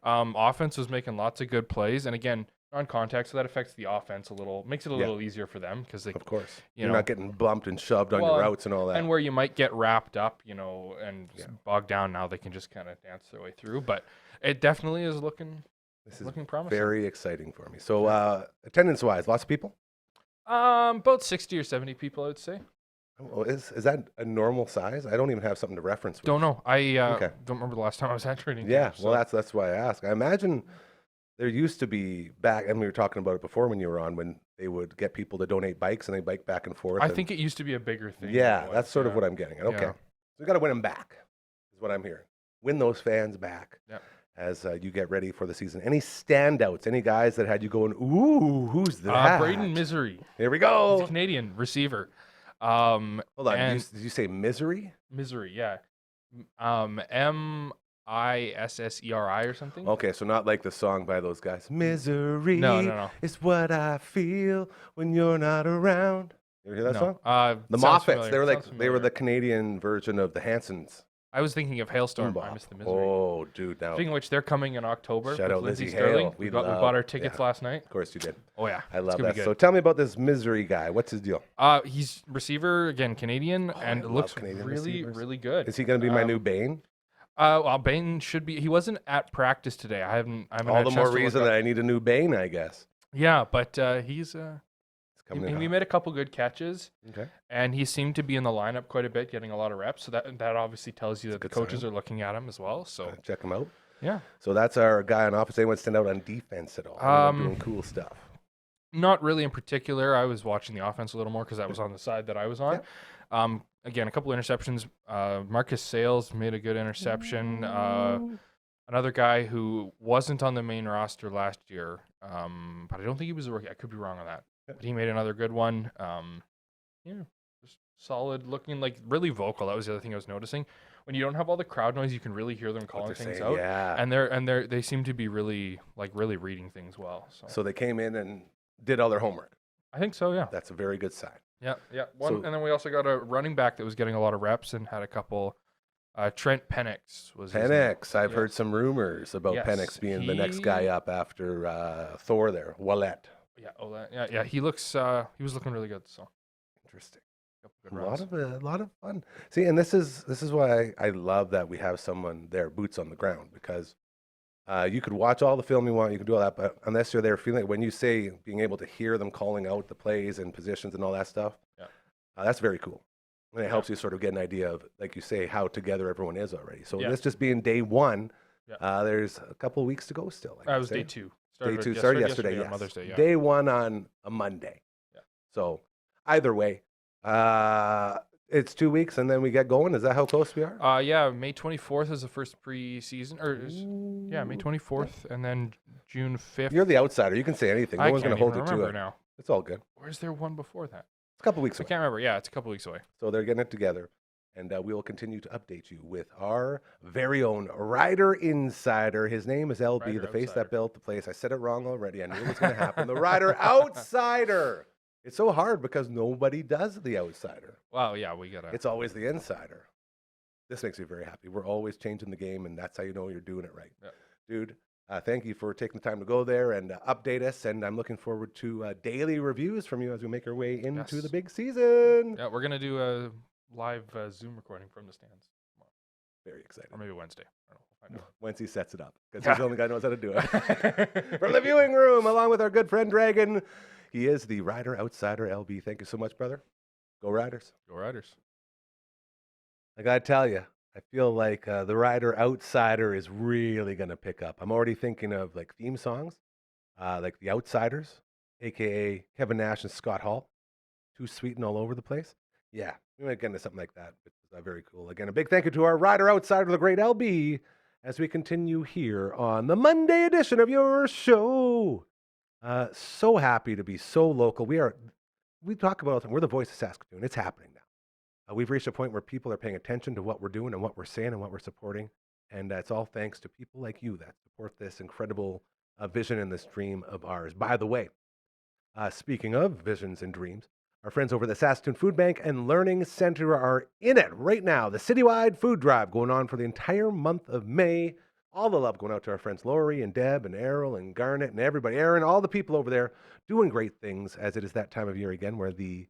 Offense was making lots of good plays. And again, non-contact, so that affects the offense a little, makes it a little easier for them because they, Of course. You're not getting bumped and shoved on your routes and all that. And where you might get wrapped up, and bogged down, now they can just kind of dance their way through. But it definitely is looking promising. Very exciting for me. So attendance-wise, lots of people? About 60 or 70 people, I would say. Oh, is that a normal size? I don't even have something to reference with. Don't know. I don't remember the last time I was at training. Yeah, camp, well, that's why I ask. I imagine there used to be back, and we were talking about it before when you were on, when they would get people to donate bikes and they bike back and forth. I think it used to be a bigger thing. Yeah, that's sort of what I'm getting at. Okay. Yeah. So we got to win them back, is what I'm hearing. Win those fans back as you get ready for the season. Any standouts? Any guys that had you going, ooh, who's that? Braden Misery. Here we go. He's a Canadian receiver. Hold on. Did you say Misery? Misery, yeah. Misseri or something. Okay, so not like the song by those guys. Misery No. is what I feel when you're not around. You ever hear that song? The sounds Moffats. familiar. They were Sounds they were familiar. the Canadian version of the Hansons. I was thinking of Hailstorm. Bebop. I missed the Misery. Oh, dude, now. Speaking of which, they're coming in October. Shout with out Lindsay Lizzie Sterling. Hale. We bought our tickets last night. Of course you did. Oh yeah, I It's love gonna that. be So good. tell me about this Misery guy. What's his deal? He's receiver again, Canadian, and I it looks love Canadian really, receivers. really good. Is he going to be my new Bane? Well, Bain should be. He wasn't at practice today. I haven't All had the a more chance to reason look that up. I need a new Bane, I guess. Yeah, but he's It's coming in we hot. made a couple good catches, Okay. and he seemed to be in the lineup quite a bit, getting a lot of reps. So that obviously tells you that the good coaches sign. are looking at him as well. So Check him out. yeah, So that's our guy on offense. Anyone stand out on defense at all? Anyone doing cool stuff. not really in particular. I was watching the offense a little more because I was on the side that I was on. Again, a couple interceptions. Marcus Sales made a good interception. Another guy who wasn't on the main roster last year, but I don't think he was a rookie. I could be wrong on that. But he made another good one. Just solid looking, like really vocal. That was the other thing I was noticing. When you don't have all the crowd noise, you can really hear them calling things out. Yeah. And they seem to be really reading things well. So they came in and did all their homework. I think so, yeah. That's a very good sign. Yeah. And then we also got a running back that was getting a lot of reps and had a couple. Trent Penix was his name. Penix. I've heard some rumors about Yes, Penix being the next guy up after Thor there. Wallet. Yeah. He looks. He was looking really good. So Interesting. couple A good runs. lot of fun. See, and this is why I love that we have someone there, boots on the ground, because you could watch all the film you want, you can do all that, but unless you're there feeling it, when you say being able to hear them calling out the plays and positions and all that stuff, that's very cool. And it helps you sort of get an idea of, like you say, how together everyone is already. So this just being day one, there's a couple of weeks to go still. That was day two. Day two started yesterday. on Yes. Mother's Day. Yeah. Day one on a Monday. Yeah. So either way, it's 2 weeks and then we get going. Is that how close we are? Yeah. May 24th is the first preseason, May 24th, and then June 5th. You're the outsider. You can say anything. No I one's going can't to hold even you to remember it. now. It's all good. Or is there one before that? It's a couple weeks I away. can't remember. Yeah, it's a couple weeks away. So they're getting it together. And we will continue to update you with our very own Rider Insider. His name is LB, Rider the face Outsider. that built the place. I said it wrong already. I knew it was going to happen. The Rider Outsider. It's so hard because nobody does the outsider. Wow. Yeah, we gotta. It's always the insider. This makes me very happy. We're always changing the game, and that's how you know you're doing it right. Yeah. Dude, thank you for taking the time to go there and update us, and I'm looking forward to daily reviews from you as we make our way into Yes. the big season. Yeah, we're gonna do a live Zoom recording from the stands tomorrow, Very excited. or maybe Wednesday. I don't know. We'll find out. Once he sets it up, because Yeah. he's the only guy who knows how to do it. From the viewing room, along with our good friend Dragon, he is the Rider Outsider LB. Thank you so much, brother. Go Riders. Go Riders. I gotta tell you, I feel like the Rider Outsider is really gonna pick up. I'm already thinking of like theme songs, like The Outsiders, aka Kevin Nash and Scott Hall, too sweet and all over the place. Yeah, we might get into something like that, which is very cool. Again, a big thank you to our Rider Outsider, the great LB, as we continue here on the Monday edition of your show. So happy to be so local. We talk about it all the time. We're the voice of Saskatoon. It's happening now. We've reached a point where people are paying attention to what we're doing and what we're saying and what we're supporting. And it's all thanks to people like you that support this incredible vision and this dream of ours. By the way, speaking of visions and dreams, Our friends over at the Saskatoon Food Bank and Learning Center are in it right now. The citywide food drive going on for the entire month of May. All the love going out to our friends Lori and Deb and Errol and Garnet and everybody, Aaron, all the people over there doing great things as it is that time of year again where the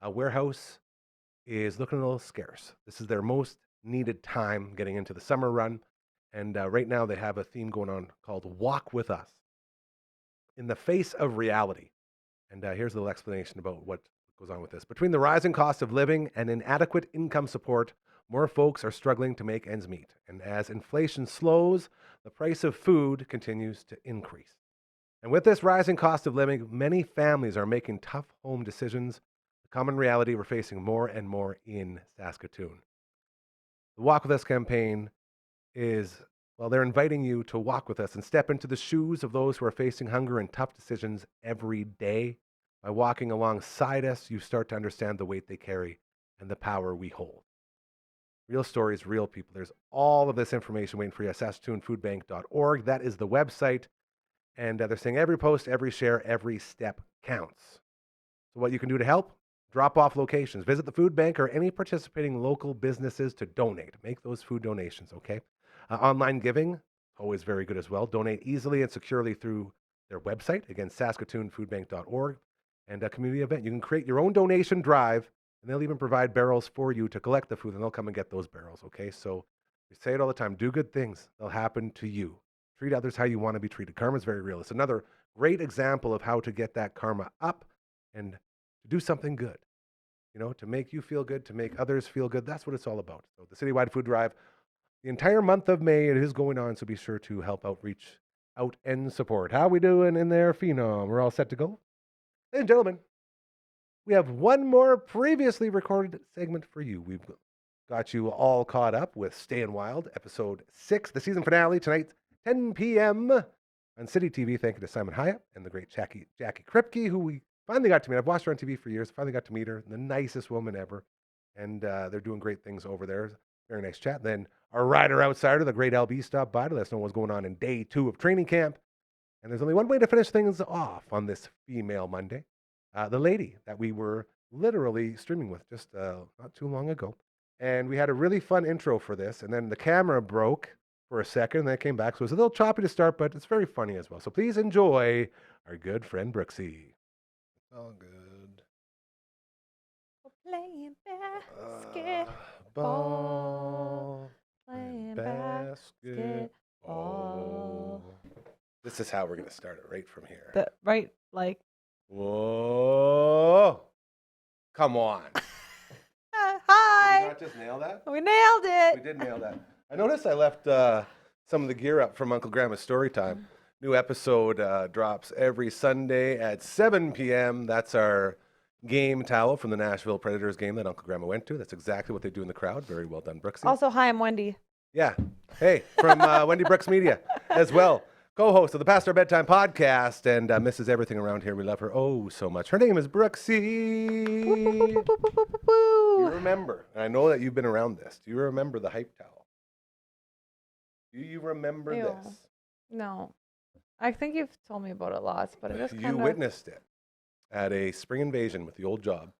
warehouse is looking a little scarce. This is their most needed time getting into the summer run. And right now they have a theme going on called Walk With Us in the Face of Reality. And here's a little explanation about what goes on with this. Between the rising cost of living and inadequate income support, more folks are struggling to make ends meet. And as inflation slows, the price of food continues to increase. And with this rising cost of living, many families are making tough home decisions, a common reality we're facing more and more in Saskatoon. The Walk With Us campaign is, well, they're inviting you to walk with us and step into the shoes of those who are facing hunger and tough decisions every day. By walking alongside us, you start to understand the weight they carry and the power we hold. Real stories, real people. There's all of this information waiting for you at saskatoonfoodbank.org. That is the website. And they're saying every post, every share, every step counts. So what you can do to help? Drop off locations. Visit the food bank or any participating local businesses to donate. Make those food donations, okay? Online giving, always very good as well. Donate easily and securely through their website. Again, saskatoonfoodbank.org. And a community event. You can create your own donation drive, and they'll even provide barrels for you to collect the food, and they'll come and get those barrels, okay? So we say it all the time. Do good things. They'll happen to you. Treat others how you want to be treated. Karma's very real. It's another great example of how to get that karma up and to do something good, you know, to make you feel good, to make others feel good. That's what it's all about. So the Citywide Food Drive, the entire month of May, it is going on, so be sure to help outreach out and support. How we doing in there, Phenom? We're all set to go? Ladies and gentlemen, we have one more previously recorded segment for you. We've got you all caught up with Staying Wild, episode 6, the season finale tonight, 10 p.m. on City TV. Thank you to Simon Hiatt and the great Jackie Kripki, who we finally got to meet. I've watched her on TV for years. Finally got to meet her. The nicest woman ever. And they're doing great things over there. Very nice chat. Then our rider outsider, the great LB, stopped by to let us know what's going on in day 2 of training camp. And there's only one way to finish things off on this Female Monday. The lady that we were literally streaming with just not too long ago. And we had a really fun intro for this. And then the camera broke for a second, and then it came back. So it was a little choppy to start, but it's very funny as well. So please enjoy our good friend Brooksie. All good. Playing basketball. Playing basketball. This is how we're going to start it right from here. Whoa. Come on. Hi. Did we not just nail that? We nailed it. We did nail that. I noticed I left some of the gear up from Uncle Grandma's story time. New episode drops every Sunday at 7 p.m. That's our game towel from the Nashville Predators game that Uncle Grandma went to. That's exactly what they do in the crowd. Very well done, Brooksie. Also, hi, I'm Wendy. Yeah. Hey, from Wendy Brooks Media as well. Co-host of the Past Our Bedtime podcast and misses everything around here. We love her oh so much. Her name is Brooksie. You remember, and I know that you've been around this. Do you remember the hype towel? Do you remember Ew. this? No. I think you've told me about it lots, but it is kind of... You witnessed it at a spring invasion with the old job.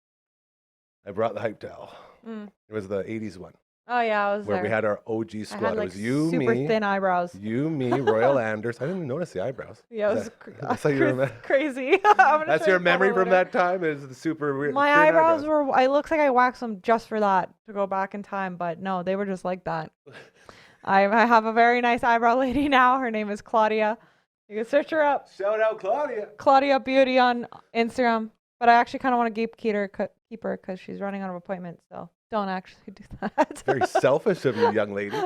I brought the hype towel. It was the 80s one. Oh, yeah, I was where there. we had our OG squad. I had, It was you, super me. thin eyebrows. You, me, Royal Anders. I didn't even notice the eyebrows. Yeah, it was That's how you remember. crazy. That's your memory from that time? Is the super weird? My eyebrows were... I looks like I waxed them just for that, to go back in time. But no, they were just like that. I have a very nice eyebrow lady now. Her name is Claudia. You can search her up. Shout out Claudia. Claudia Beauty on Instagram. But I actually kind of want to keep her because she's running out of appointments. So don't actually do that. Very selfish of you, young lady.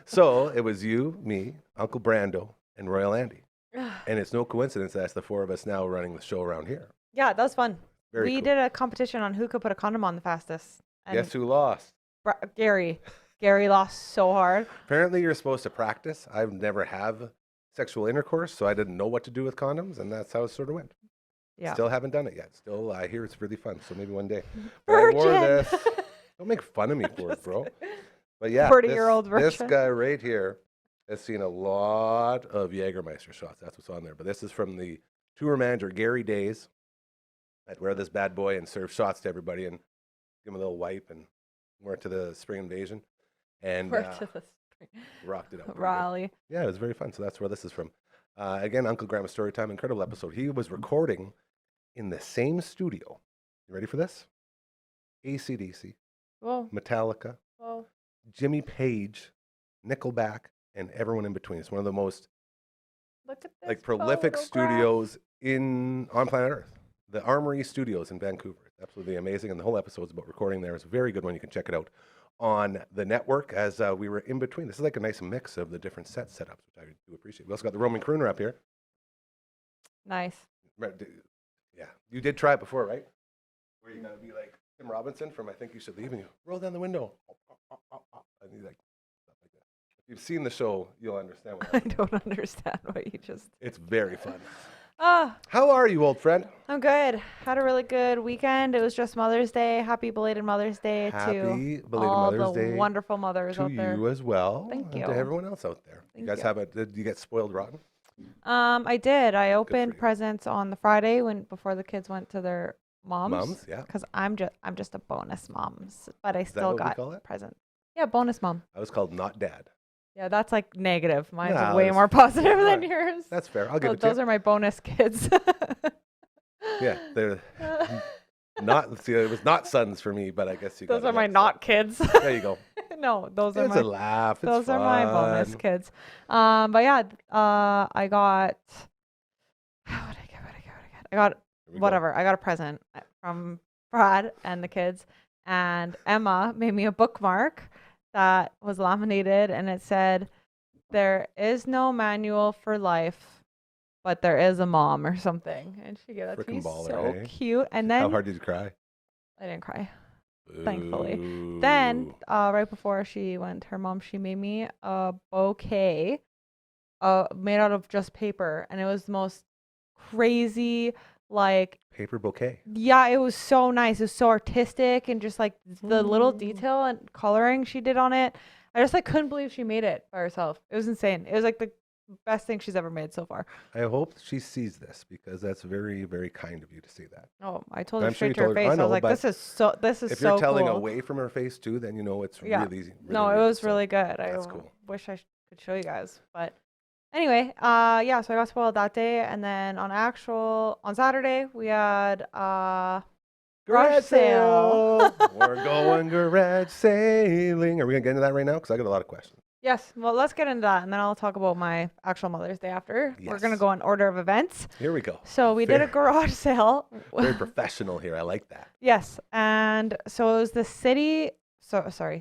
So it was you, me, Uncle Brando, and Royal Andy. And it's no coincidence that's the 4 of us now running the show around here. Yeah, that was fun. Very we cool. did a competition on who could put a condom on the fastest. And Guess who lost? Gary. Gary lost so hard. Apparently you're supposed to practice. I've never have sexual intercourse, so I didn't know what to do with condoms, and that's how it sort of went. Yeah. Still haven't done it yet. Still, I hear it's really fun, so maybe one day. But I wore this. Don't make fun of me for it, bro. But yeah, 40-year-old this version. guy right here has seen a lot of Jägermeister shots. That's what's on there. But this is from the tour manager, Gary days. I'd wear this bad boy and serve shots to everybody and give them a little wipe and went to the spring invasion and We're to the spring. rocked it up. pretty good. Raleigh. Yeah, it was very fun. So that's where this is from. Again, Uncle Grandma's Story Time, incredible episode. He was recording in the same studio. You ready for this? AC/DC, Whoa. Metallica, Whoa. Jimmy Page, Nickelback, and everyone in between. It's one of the most Look at this. like prolific photograph. studios on planet Earth. The Armory Studios in Vancouver. It's absolutely amazing, and the whole episode's about recording there. It's a very good one. You can check it out on the network as we were in between. This is like a nice mix of the different set setups, which I do appreciate. We also got the Roman Crooner up here. Nice. Yeah, you did try it before, right? Where you gotta be like Tim Robinson from I Think You Should Leave, and you roll down the window. And you like stuff like that. If you've seen the show, you'll understand what I I'm don't understand what you just. It's very fun. Ah, How are you, old friend? I'm good. Had a really good weekend. It was just Mother's Day. Happy belated Mother's Day Happy to belated all Mother's the Day wonderful mothers to out there. you as well. Thank and you. to everyone else out there. Thank you guys you. did you get spoiled rotten? I did. I opened you. presents on the Friday before the kids went to their Mums, yeah. Because I'm just a bonus moms, but I that still what we got call it? presents. Yeah, bonus mom. I was called not dad. Yeah, that's like negative. Mine's Nah, way that's- more positive than alright. yours. That's fair. I'll give So it to those you. are my bonus kids. Yeah, they're not. See, it was not sons for me, but I guess you. Those got are it my next not up. kids. There you go. No, those are It's my a laugh. It's those are my bonus fun. kids. But yeah, I got what did I get? I got Here we go. whatever. I got a present from Brad and the kids, and Emma made me a bookmark that was laminated, and it said, "There is no manual for life, but there is a mom," or something. And she gave that to me. Frickin' baller, So eh? cute. And then How hard did you cry? I didn't cry. Thankfully. Boo. Then, right before she went, her mom, she made me a bouquet made out of just paper. And it was the most crazy, like, Paper bouquet. yeah, it was so nice. It was so artistic and just like the little detail and coloring she did on it. I just like couldn't believe she made it by herself. It was insane. It was like the best thing she's ever made so far. I hope she sees this because that's very, very kind of you to see that. Oh, I told her I'm sure straight you to her told her- face. I I, know, was like, but this is If so you're telling cool. away from her face too, then you know it's Yeah. really easy. No, it was really good. That's I cool. wish I could show you guys, but anyway, yeah. So I got spoiled that day, and then on Saturday we had garage sale. We're going garage sailing. Are we gonna get into that right now? Because I got a lot of questions. Yes. Well, let's get into that, and then I'll talk about my actual Mother's Day after. We're gonna Yes. go in order of events. Here we go. So we did a garage sale. Very professional here. I like that. Yes, and so it was the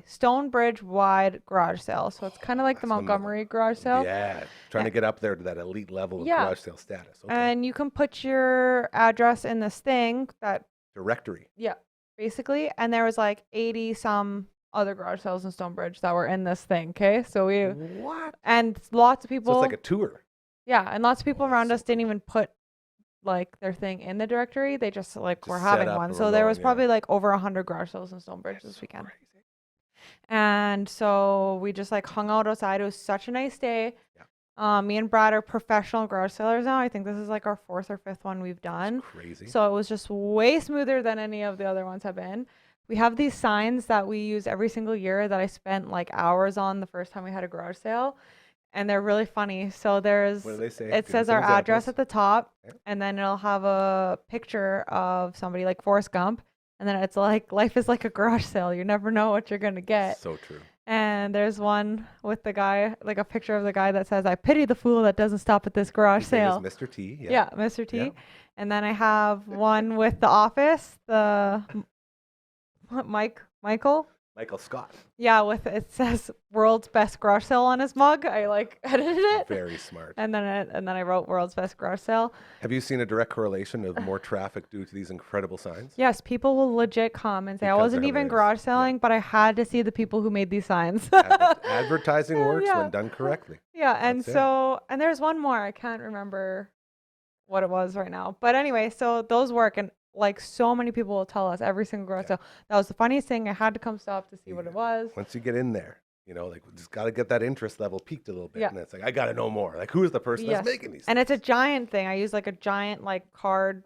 Stonebridge wide garage sale. So it's kind of like the That's one of the- Montgomery garage sale. Yeah, trying to get up there to that elite level of Yeah. garage sale status. Okay. And you can put your address in this thing that, Directory. yeah, basically. And there was like 80 some other garage sales in Stonebridge that were in this thing. Okay. So What? and lots of So people, it's like a tour. yeah. And lots of people Oh, around so us didn't even put like their thing in the directory. They just like Just were set having up one. and So were there going, was yeah. probably like over 100 garage sales in Stonebridge this weekend. And so we just like hung out outside. It was such a nice day. Yeah. Me and Brad are professional garage sailors now. I think this is like our 4th or 5th one we've done. Crazy. So it was just way smoother than any of the other ones have been. We have these signs that we use every single year that I spent like hours on the first time we had a garage sale. And they're really funny. So there's, What do they say? it Give me says some our address examples. at the top, Okay. and then it'll have a picture of somebody like Forrest Gump. And then it's like, life is like a garage sale. You never know what you're going to get. So true. And there's one with the guy, like a picture of the guy that says, "I pity the fool that doesn't stop at this garage His name is sale." Mr. T. Yeah, Mr. T. Yeah. And then I have one with The Office, Michael. Michael Scott. Yeah, with it says "World's Best Garage Sale" on his mug. I like edited it, Very smart. and then I wrote "World's Best Garage Sale." Have you seen a direct correlation of more traffic due to these incredible signs? Yes, people will legit come and say, "I Because wasn't they're even hilarious. garage selling, but I had to see the people who made these signs." Advertising works Yeah. when done correctly. Yeah, and That's it. so and there's one more. I can't remember what it was right now. But anyway, so those work, and like so many people will tell us every single garage Yeah. sale. That was the funniest thing. I had to come stop to see what Yeah. it was. Once you get in there, you know, like we just got to get that interest level peaked a little bit. Yeah. And it's like, I got to know more. Like, who's the person Yes. that's making these? And it's a giant thing. I use like a giant like card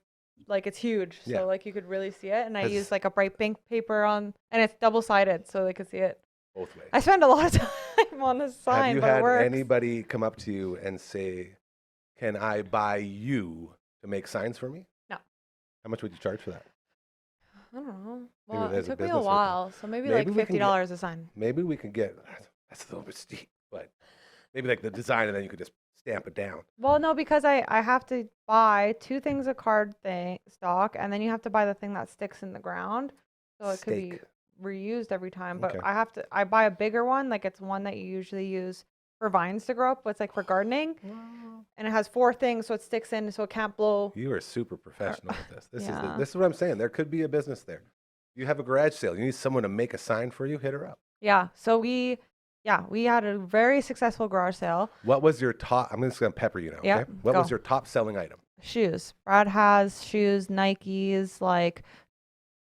like it's huge, Yeah. so like you could really see it. And I Has- used like a bright pink paper on, and it's double-sided, so they could see it. Both ways. I spend a lot of time on this sign, Have you but it had works. anybody come up to you and say, "Can I buy you to make signs for me?" No. How much would you charge for that? I don't know. Maybe Well, there's it a took me a business right there. while, so maybe Maybe like we can get- $50 a sign. Maybe we could get. That's a little bit steep, but maybe like the design, and then you could just stamp it down. Well, no, because I have to buy 2 things of card stock, and then you have to buy the thing that sticks in the ground, so it could be Stake. reused every time. But Okay. I buy a bigger one, like it's one that you usually use for vines to grow up. It's like for gardening, and it has 4 things, so it sticks in, so it can't blow. You are super professional with this. Yeah. This is what I'm saying. There could be a business there. You have a garage sale. You need someone to make a sign for you. Hit her up. Yeah. So we had a very successful garage sale. What was your top? I'm just gonna pepper you now. Yeah, Okay. What go. was your top selling item? Shoes. Brad has shoes, Nikes, like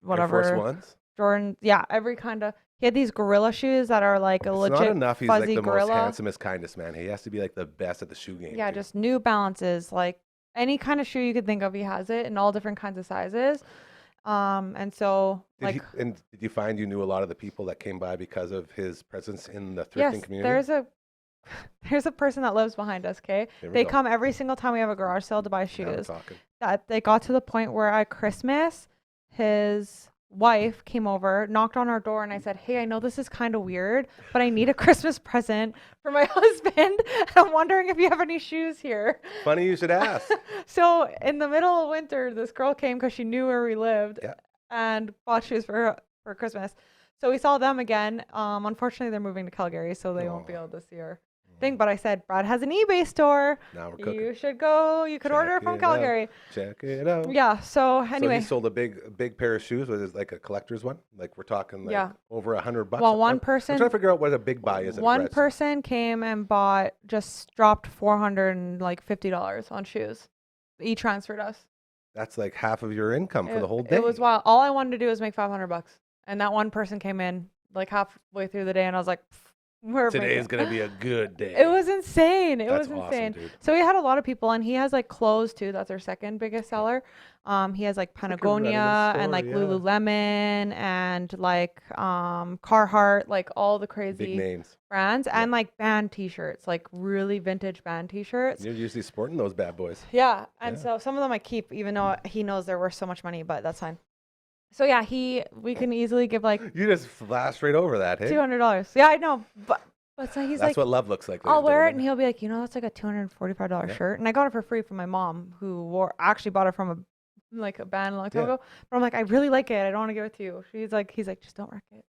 whatever. Air Force Ones. Jordan. Yeah, every kind of. He had these gorilla shoes that are like a It's legit not enough. He's like fuzzy the gorilla. most handsomest, kindest man. He has to be like the best at the shoe game. Yeah, too. just New Balances, like any kind of shoe you could think of, he has it in all different kinds of sizes. And so Did did you find you knew a lot of the people that came by because of his presence in the thrifting yes, community? there's a person that lives behind us. Okay, There we they go. come every single time we have a garage sale to buy Now we're shoes. talking. That they got to the point where at Christmas, his wife came over, knocked on our door, and I said, "Hey, I know this is kind of weird, but I need a Christmas present for my husband. And I'm wondering if you have any shoes here." Funny you should ask. So in the middle of winter, this girl came because she knew where we lived Yeah. and bought shoes for Christmas. So we saw them again. Unfortunately, they're moving to Calgary, so they won't be able to see our thing. But I said, Brad has an eBay store. Now we're cooking. You should go. You could order Check it from it out. Calgary. Check it out. Yeah. So So anyway, he sold a big pair of shoes. Was it like a collector's one? Like we're talking like Yeah. over $100. well, one I'm person. trying to figure out what a big buy is. at a One garage sale. person came and bought, just dropped $450 on shoes. He transferred us. That's like half of your income for the whole day. It was wild. All I wanted to do was make $500, and that one person came in like halfway through the day, and I was like, "We're Today is making-" gonna be a good day. It was insane. It That's was awesome, insane. dude. So we had a lot of people, and he has like clothes too. That's our second biggest seller. He has like like a running Patagonia and store, like yeah. Lululemon and like Carhartt, like all the Big crazy names. brands, Yeah. and like band T-shirts, like really vintage band T-shirts. You're usually sporting those bad boys. Yeah, and Yeah. so some of them I keep, even though he knows they're worth so much money, but that's fine. So yeah, we can easily give like You just flashed right over that, hey? $200. Yeah, I know, but so he's That's like, what love looks like. I'll ladies and wear it, gentlemen. and he'll be like, that's like a $245 Yeah. shirt, and I got it for free from my mom, who actually bought it from a band a long time Yeah. ago. But I'm like, I really like it. I don't want to give it to you. He's like, just don't wreck it.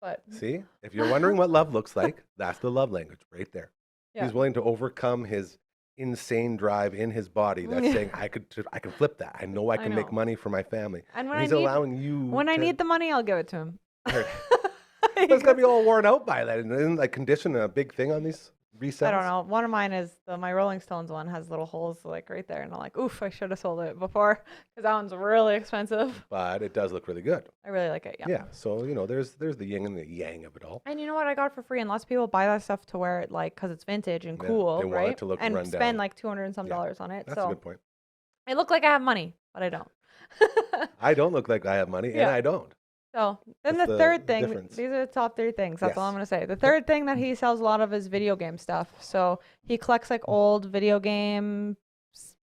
But See, if you're wondering what love looks like, that's the love language right there. Yeah. He's willing to overcome his insane drive in his body that's Yeah. saying, I can flip that. I know I can make know. money for my family. and And when he's I need allowing you. when I to- need the money, I'll give it to him. It's gonna be all worn out by that, and isn't like condition a big thing on these resales? I don't know. One of mine is my Rolling Stones one has little holes like right there, and I'm like, oof, I should have sold it before because that one's really expensive. But it does look really good. I really like it. Yeah. Yeah. So there's the yin and the yang of it all. And you know what? I got it for free, and lots of people buy that stuff to wear it like because it's vintage and Yeah, cool, they want it right? to look and run spend down. like $200 and some Yeah, dollars on it. That's a So good point. I look like I have money, but I don't. I don't look like I have money, and Yeah. I don't. So then What's the the third thing, difference? these are the top 3 things. That's all I'm Yes. going to say. The third thing that he sells a lot of is video game stuff. So he collects like old video game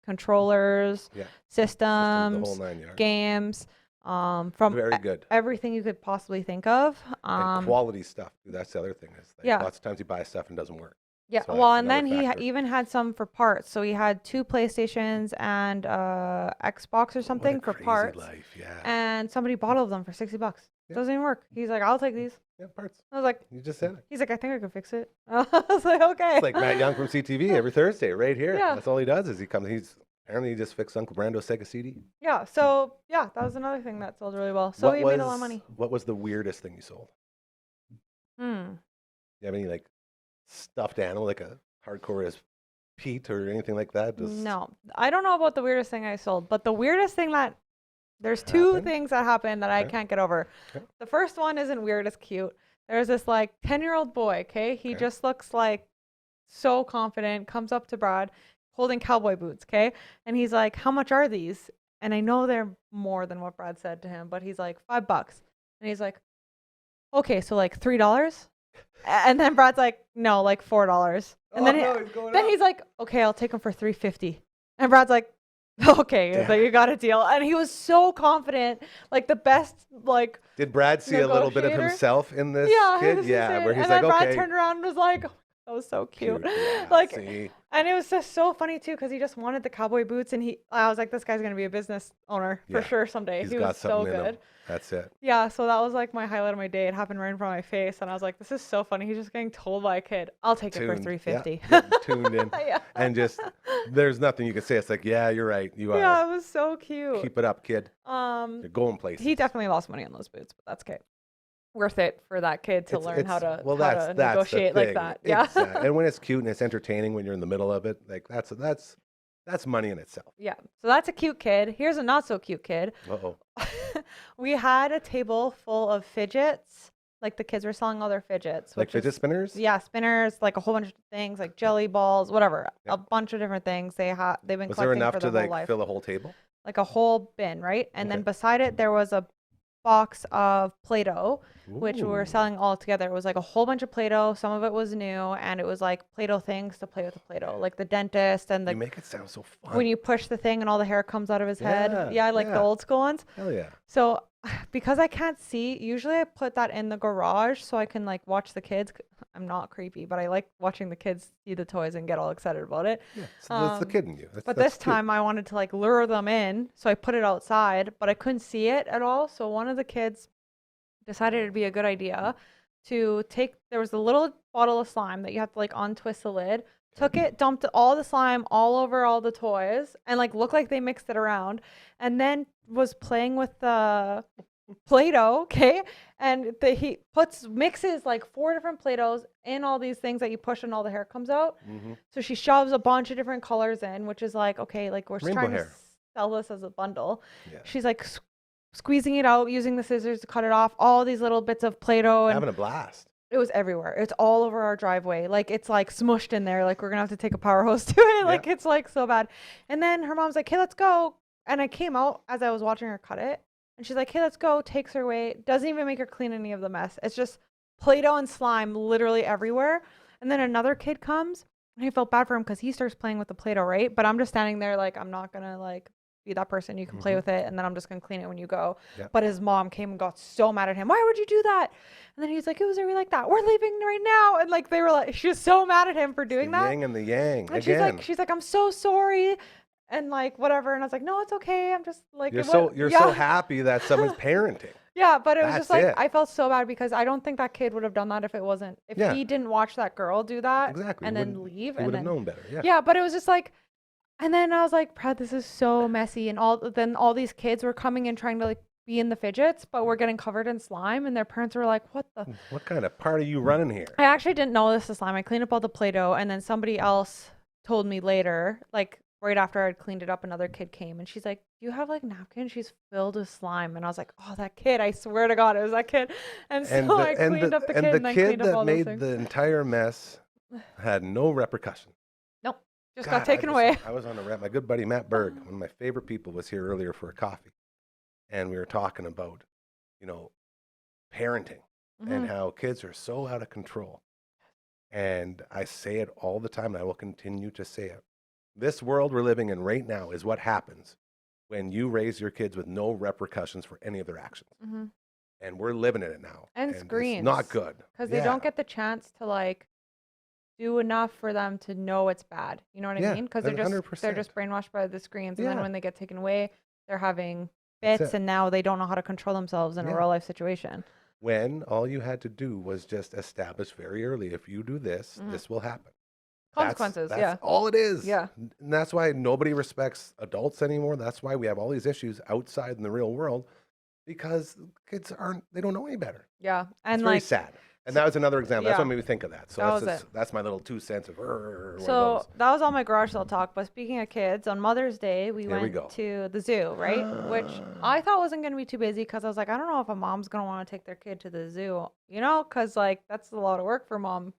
controllers, Yeah. systems, the whole 9 yards. games, from Very good. everything you could possibly think of. And quality stuff. Dude, that's the other thing. Is like Yeah. Lots of times you buy stuff and it doesn't work. Yeah, So well, that's and then another he factor. even had some for parts. So he had 2 PlayStations and Xbox or something What a for crazy parts. life. Yeah. And somebody bought all of them for $60. Yeah. Doesn't even work. He's like, I'll take these. Yeah, parts. I was like, You just said it. he's like, I think I can fix it. I was like, okay. It's like Matt Young from CTV every Thursday, right here. Yeah. That's all he does is he comes. Apparently he just fixed Uncle Brando's Sega CD. Yeah. So yeah, that was another thing that sold really well. So he made a lot of money. What was the weirdest thing you sold? Hmm. You have any like stuffed animal, like a hardcore as Pete or anything like that? Just- No, I don't know about the weirdest thing I sold, but the weirdest thing that there's 2 Happened? things that happened that I Okay. can't get over. Okay. The first one isn't weird, it's cute. There's this like 10-year-old boy, okay? He Okay. just looks like so confident, comes up to Brad holding cowboy boots, okay? And he's like, "How much are these?" and I know they're more than what Brad said to him, but he's like, $5. And he's like, okay, so like $3? And then Brad's like, no, like $4. And then he's like, okay, I'll take them for $3.50. And Brad's like, okay, so you got a deal. And he was so confident, like the best, like. Did Brad see a little bit of himself in this kid? Yeah, where he's and like, then Brad okay. turned around and was like, that was so cute. Yeah, like, see? and it was just so funny too, because he just wanted the cowboy boots, and I was like, this guy's gonna be a business owner for sure someday. He's He got was so something in him. good. That's it. Yeah, so that was like my highlight of my day. It happened right in front of my face, and I was like, this is so funny. He's just getting told by a kid, I'll take it for $3.50. Yeah, tuned in. Yeah. And just, there's nothing you can say. It's like, yeah, you're right. You are. Yeah, it was so cute. Keep it up, kid. You're going places. He definitely lost money on those boots, but that's okay. Worth it for that kid to learn how to negotiate like that. Yeah. Exactly. And when it's cute and it's entertaining when you're in the middle of it, like that's money in itself. Yeah. So that's a cute kid. Here's a not so cute kid. Uh-oh. We had a table full of fidgets. Like the kids were selling all their fidgets. Like fidget spinners? Yeah, spinners, like a whole bunch of things, like jelly balls, whatever. A bunch of different things they've been collecting Was there enough for to their whole life. fill a whole table? Like a whole bin, right? And then beside it there was a box of Play-Doh, which we were selling all together. It was like a whole bunch of Play-Doh. Some of it was new, and it was like Play-Doh things to play with the Play-Doh, like the dentist and the. You make it sound so fun. When you push the thing and all the hair comes out of his head. Yeah, like the old school ones. Hell yeah. So because I can't see, usually I put that in the garage so I can like watch the kids. I'm not creepy, but I like watching the kids see the toys and get all excited about it. Yeah, so that's the kid in you. But this time I wanted to like lure them in, so I put it outside, but I couldn't see it at all. So one of the kids decided it'd be a good idea to there was a little bottle of slime that you have to like untwist the lid, took it, dumped all the slime all over all the toys, and like looked like they mixed it around, and then was playing with the Play-Doh, okay? And he mixes like 4 different Play-Dohs in all these things that you push and all the hair comes out. Mm-hmm. So she shoves a bunch of different colors in, which is like, okay, like we're Rainbow trying hair. to sell this as a bundle. Yeah. She's like squeezing it out, using the scissors to cut it off, all these little bits of Play-Doh. And having a blast. it was everywhere. It's all over our driveway. Like it's like smushed in there. Like we're gonna have to take a power hose to it. Like it's like so bad. And then her mom's like, "Hey, let's go." And I came out as I was watching her cut it, and she's like, "Hey, let's go." Takes her away. Doesn't even make her clean any of the mess. It's just Play-Doh and slime literally everywhere. And then another kid comes, and I felt bad for him because he starts playing with the Play-Doh, right? But I'm just standing there like I'm not gonna like be that person. You can play with it, and then I'm just gonna clean it when you go. But his mom came and got so mad at him. "Why would you do that?" And then he's like, "It was really like that. We're leaving right now." And like they were like, she was so mad at him for doing that. Yin and the yang. And again. she's like, "I'm so sorry," and like whatever. And I was like, "No, it's okay. I'm just like." You're so happy that someone's parenting. Yeah, but it was just like That's it. I felt so bad because I don't think that kid would have done that if he didn't watch that girl do that and then leave. He would have known better. Yeah. Yeah, but it was just like. And then I was like, Brad, this is so messy. And all these kids were coming in trying to like be in the fidgets, but we're getting covered in slime. And their parents were like, "What the?" What kind of party you running here? I actually didn't know this is slime. I cleaned up all the Play-Doh, and then somebody else told me later, like right after I'd cleaned it up, another kid came and she's like, "Do you have like napkins?" She's filled with slime. And I was like, "Oh, that kid! I swear to God, it was that kid." And so I cleaned up the kid and then cleaned up all those things. And the kid that made the entire mess had no repercussion. Just got taken away. I was on a rant. My good buddy Matt Berg, one of my favorite people, was here earlier for a coffee, and we were talking about, parenting and how kids are so out of control. And I say it all the time, and I will continue to say it. This world we're living in right now is what happens when you raise your kids with no repercussions for any of their actions. And we're living in it now. And screens. It's not good because they don't get the chance to like do enough for them to know it's bad. You know what I mean? Because they're just brainwashed by the screens, and then when they get taken away, they're having fits, and now they don't know how to control themselves in a real life situation. When all you had to do was just establish very early, if you do this, this will happen. Consequences. That's all it is. Yeah. And that's why nobody respects adults anymore. That's why we have all these issues outside in the real world, because kids they don't know any better. Yeah, and it's very sad. And that was another example. That's what made me think of that. So that's my little 2 cents of. So that was all my garage sale talk. But speaking of kids, on Mother's Day we went to the zoo, right? Which I thought wasn't going to be too busy because I was like, I don't know if a mom's going to want to take their kid to the zoo, because like that's a lot of work for mom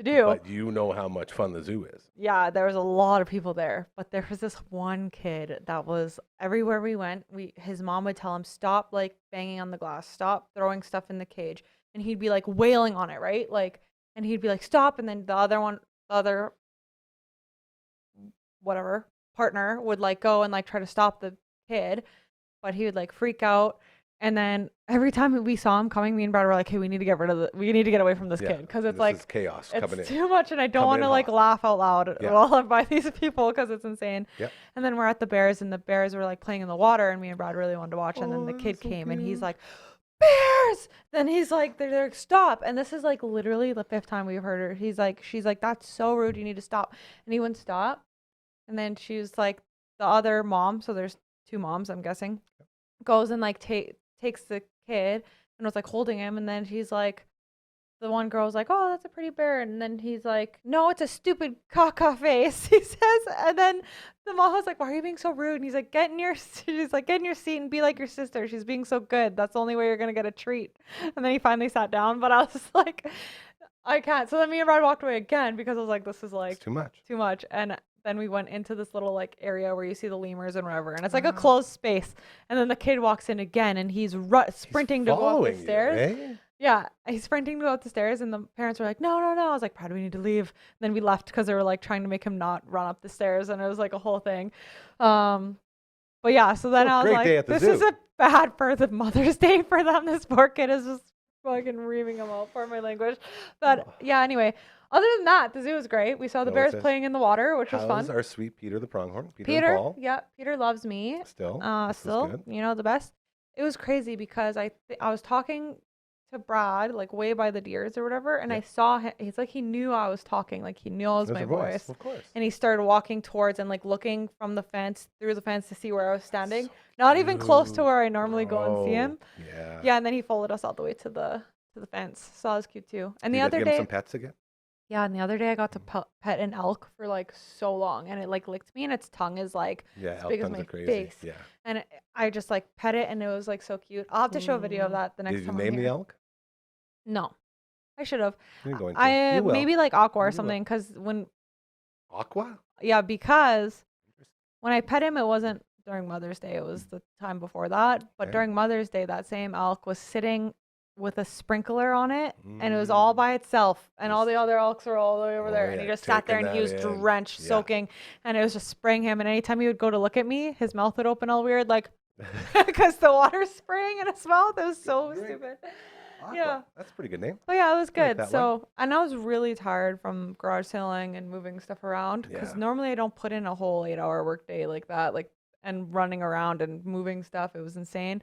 to do. But you know how much fun the zoo is. Yeah, there was a lot of people there, but there was this one kid that was everywhere we went. His mom would tell him, stop like banging on the glass, stop throwing stuff in the cage, and he'd be like wailing on it, right? Like, and he'd be like, stop, and then the other whatever partner would like go and like try to stop the kid, but he would like freak out. And then every time we saw him coming, me and Brad were like, hey, we need to get away from this kid, because it's like is chaos coming in. It's too much, and I don't Coming want to in like hot. laugh out loud while I'm by these people, because it's insane. Yep. And then we're at the bears, and the bears were like playing in the water, and me and Brad really wanted to watch. And then the kid came, and he's like, bears. Then he's like, they're like, stop. And this is like literally the 5th time we've heard her. She's like, that's so rude. You need to stop. And he wouldn't stop. And then she was like, the other mom, so there's 2 moms, I'm guessing, goes and like takes the kid and was like holding him. And then she's like, the one girl's like, oh, that's a pretty bear. And then he's like, no, it's a stupid caca face, he says. And then the mom was like, why are you being so rude? And he's like, she's like, get in your seat and be like your sister. She's being so good. That's the only way you're going to get a treat. And then he finally sat down, but I was like, I can't. So then me and Brad walked away again, because I was like, this is like It's too much. too much. And then we went into this little like area where you see the lemurs and whatever, and it's like a closed space. And then the kid walks in again, and he's sprinting to go up the stairs. You, eh? Yeah, he's sprinting to go up the stairs, and the parents were like, no. I was like, Brad, we need to leave. And then we left because they were like trying to make him not run up the stairs, and it was like a whole thing. But yeah, so then I was Great day at like, the this is zoo. a bad for the Mother's Day for them. This poor kid is just fucking reaming him out, for my language. But yeah, anyway. Other than that, the zoo was great. We saw the No, bears it says, playing in the water, which was How's fun. our sweet Peter the pronghorn? and Peter, Paul? yeah, Peter loves me. Still. This is Still, good. you know, the best. It was crazy because I was talking to Brad, like way by the deers or whatever, and I saw him. He's like, he knew I was talking, like he knows There's my a voice. Of course. And he started walking towards and like looking from the fence, through the fence, to see where I was standing. Not even close to where I normally go and see him. Yeah. Yeah, and then he followed us all the way to the fence. So that was cute too. And You the got to other give him day, some pets again? yeah, and the other day I got to pet an elk for like so long, and it like licked me, and its tongue is like Yeah, as elk big as tongues my are crazy. face. Yeah. And I just like pet it, and it was like so cute. I'll have to show a video of that the next Did you time. name I'm the here. elk? No, I should have. You're going to. I You will. maybe like Aqua or You will. something, because Aqua? because when I pet him, it wasn't during Mother's Day. It was the time before that. But Okay. during Mother's Day, that same elk was sitting with a sprinkler on it, and it was all by itself, and all the other elks were all the way over Oh, there, and yeah, he just sat there, taking and he was that in. drenched, Yeah. soaking, and it was just spraying him. And anytime he would go to look at me, his mouth would open all weird, like because the water's spraying in his mouth. It was so Great. stupid. Aqua. Yeah. That's a pretty good name. But yeah, it was I like good. that one. So, and I was really tired from garage sailing and moving stuff around, because Yeah. normally I don't put in a whole 8-hour workday like that, like, and running around and moving stuff. It was insane.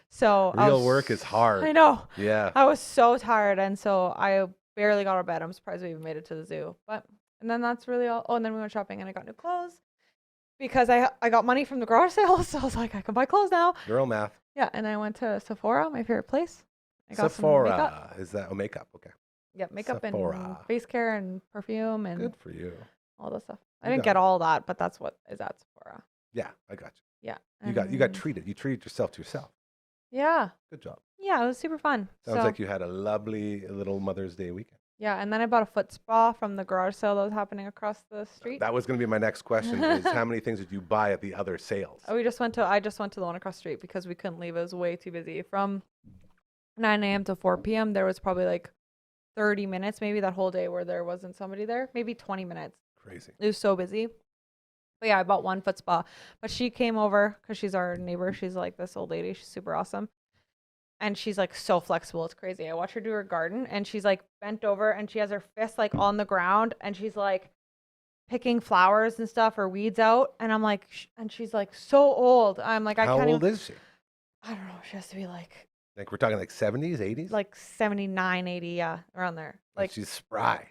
So Real work is hard. I know. Yeah. I was so tired, and so I barely got out of bed. I'm surprised we even made it to the zoo. And then that's really all. Oh, and then we went shopping, and I got new clothes because I got money from the garage sale. So I was like, I can buy clothes now. Girl math. Yeah, and I went to Sephora, my favorite place. I got some makeup. Sephora. Is that makeup? Okay. Yeah, makeup and Sephora. face care and perfume and Good for you. all that stuff. I You didn't got get it. all that, but that's what is at Sephora. Yeah, I got you. Yeah. You got and- treated. You treated yourself to yourself. Yeah. Good job. Yeah, it was super fun. Sounds So, like you had a lovely little Mother's Day weekend. yeah, and then I bought a foot spa from the garage sale that was happening across the street. That was going to be my next question: is how many things did you buy at the other sales? I just went to the one across the street because we couldn't leave. It was way too busy. From 9 a.m. to 4 p.m. there was probably like 30 minutes maybe that whole day where there wasn't somebody there. Maybe 20 minutes. Crazy. It was so busy. But yeah, I bought one foot spa. But she came over because she's our neighbor. She's like this old lady. She's super awesome. And she's like so flexible. It's crazy. I watch her do her garden, and she's like bent over, and she has her fist like on the ground, and she's like picking flowers and stuff or weeds out. And I'm like, and she's like so old. I'm like, I How can't old even, is she? I don't know. She has to be like Like we're talking like 70s, 80s? like 79, 80. Yeah, around there. Like, she's spry.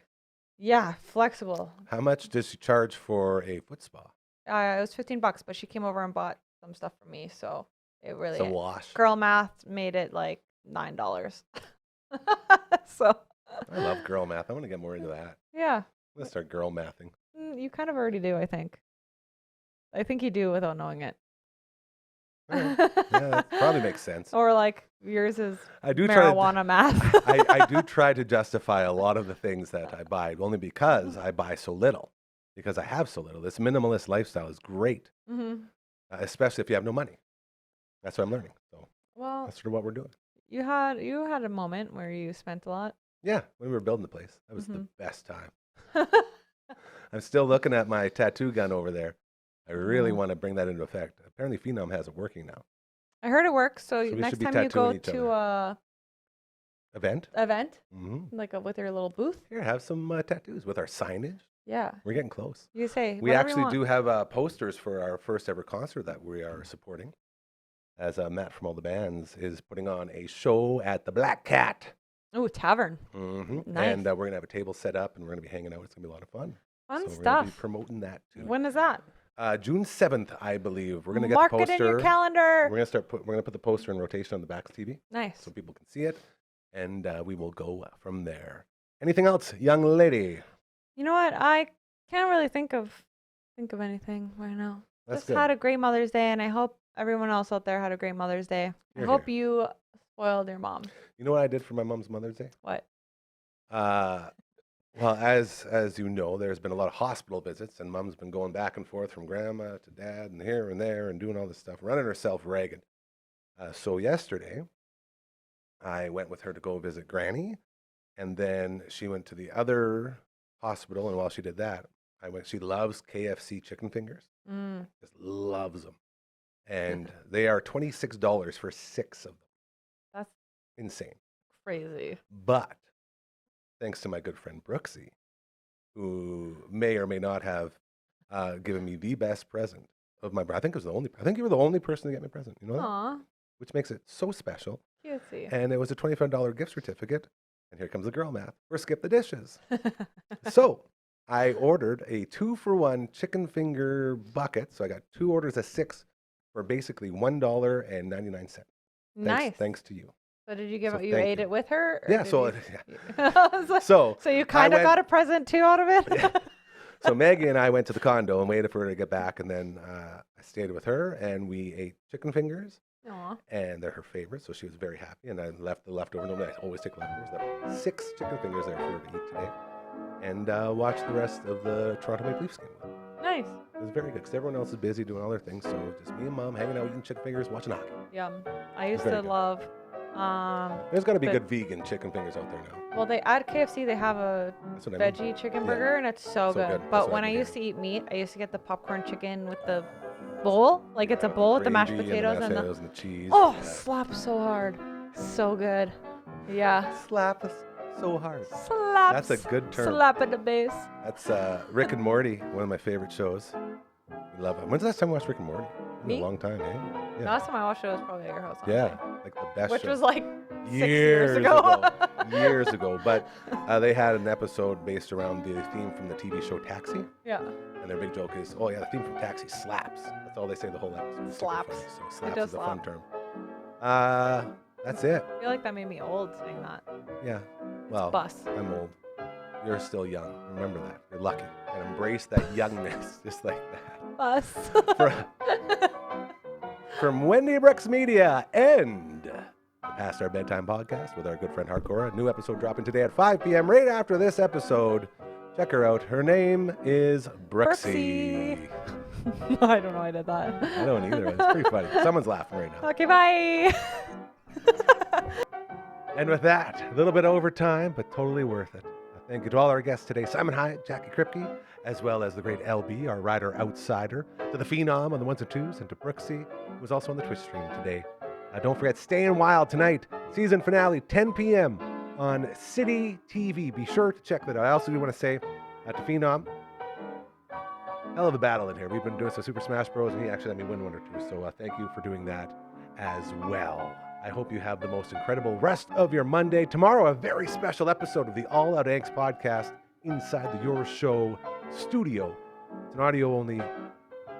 yeah, flexible. How much does she charge for a foot spa? It was $15, but she came over and bought some stuff for me. So it really, It's a wash. girl math made it like $9. So I love girl math. I want to get more into that. yeah, Let's start girl mathing. you kind of already do. I think you do without knowing it. All right. Yeah, that probably makes sense. Or like yours is I do marijuana math. I do try to justify a lot of the things that I buy, only because I buy so little, because I have so little. This minimalist lifestyle is great, especially if you have no money. That's what I'm learning. So Well, that's sort of what we're doing. you had a moment where you spent a lot. Yeah, when we were building the place, that was the best time. I'm still looking at my tattoo gun over there. I really want to bring that into effect. Apparently, Phenom has it working now. I heard it works. So, we next should be time you go tattooing each to a Event? event, Mm-hmm. like with your little booth, Here, have some tattoos with our signage. yeah, We're getting close. you say We whatever you actually want. do have posters for our first ever concert that we are supporting. As Matt from all the bands is putting on a show at the Black Cat. Ooh, tavern. Mm-hmm. Nice. And we're going to have a table set up and we're going to be hanging out. It's going to be a lot of fun. Fun so We're going to stuff. be promoting that too. When is that? June 7th, I believe. We're going to get Mark the poster. it in your calendar. We're going to put the poster in rotation on the back of TV Nice. so people can see it. And we will go from there. Anything else, young lady? You know what? I can't really think of anything right now. That's Just good. had a great Mother's Day, and I hope everyone else out there had a great Mother's Day. Here, I hope here. you spoiled your mom. You know what I did for my mom's Mother's Day? What? Well, as you know, there's been a lot of hospital visits, and Mom's been going back and forth from grandma to dad and here and there and doing all this stuff, running herself ragged. So yesterday, I went with her to go visit Granny, and then she went to the other hospital, and while she did that, she loves KFC chicken fingers, just loves them. And they are $26 for 6 of them. That's Insane. crazy. But thanks to my good friend Brooksie, who may or may not have given me the best present of my birthday. I think you were the only person to get me a present. You know that? Aw, Which makes it so special. cutesy. And it was a $25 gift certificate. And here comes the girl math for Skip the Dishes. So I ordered a 2-for-1 chicken finger bucket. So I got 2 orders of 6 for basically $1.99. Nice. Thanks to you. So did you give So it? You thank ate you. it with her? or Yeah, did so you- yeah. I was like- So so you I kind of went- got a present too out of it. Yeah. So Maggie and I went to the condo and waited for her to get back, and then I stayed with her, and we ate chicken fingers, Aw. and they're her favorite, so she was very happy. And I left the leftovers. I always take leftovers. Left 6 chicken fingers there for her to eat today, and watched the rest of the Toronto Maple Leafs game. Nice. It was very good because everyone else is busy doing all their things, so just me and Mom hanging out eating chicken fingers, watching hockey. Yum. I used very to good. love. There's got to be But- good vegan chicken fingers out there now. Well, they at KFC they have a That's what I mean. veggie chicken Yeah. burger, and it's so So good. good. That's But what when I've I been used to eat meat, I used to get the popcorn chicken with the bowl. Like it's a bowl with the mashed Gravy potatoes and the. potatoes and the cheese. Oh, Yeah. slaps so hard. So good. Yeah. Slap us so hard. Slaps. That's a good term. Slap at the base. That's Rick and Morty, one of my favorite shows. We love it. When's the last time we watched Rick and Morty? It's been Me? a long time, eh? The last time I watched it was probably at your house. Yeah, honestly. like the best Which show. was like 6 years ago. years ago. But they had an episode based around the theme from the TV show Taxi. Yeah. And their big joke is, oh yeah, the theme from Taxi slaps. That's all they say the whole episode. It's super Slaps. funny. So slaps does is a fun slap. term. That's it. I feel like that made me old saying that. Yeah. Well, Bus. I'm old. You're still young. Remember that. You're lucky. And embrace that youngness just like that. Bus. From Wendy Brooks Media and the Past Our Bedtime podcast with our good friend Hardcore. A new episode dropping today at 5 p.m. right after this episode. Check her out. Her name is Brooksy. I don't know I did that. I don't either. It's pretty funny. Someone's laughing right now. Okay, bye. And with that, a little bit overtime, but totally worth it. Thank you to all our guests today, Simon Hiatt, Jackie Kripki, as well as the great LB, our rider outsider, to the Phenom on the 1s and 2s, and to Brooksy, who was also on the Twitch stream today. Don't forget, Staying Wild tonight, season finale, 10 p.m. on City TV. Be sure to check that out. I also do want to say to Phenom, hell of a battle in here. We've been doing some Super Smash Bros, and he actually let me win one or two, so thank you for doing that as well. I hope you have the most incredible rest of your Monday. Tomorrow, a very special episode of the All Out Angst podcast inside the Your Show studio. It's an audio-only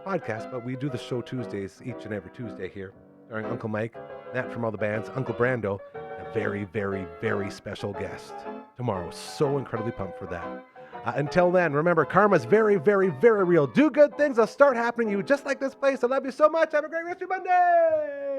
podcast, but we do the show Tuesdays, each and every Tuesday here, starring Uncle Mike, Matt from all the bands, Uncle Brando, and a very, very, very special guest tomorrow. So incredibly pumped for that. Until then, remember, karma's very, very, very real. Do good things. They'll start happening to you just like this place. I love you so much. Have a great rest of your Monday.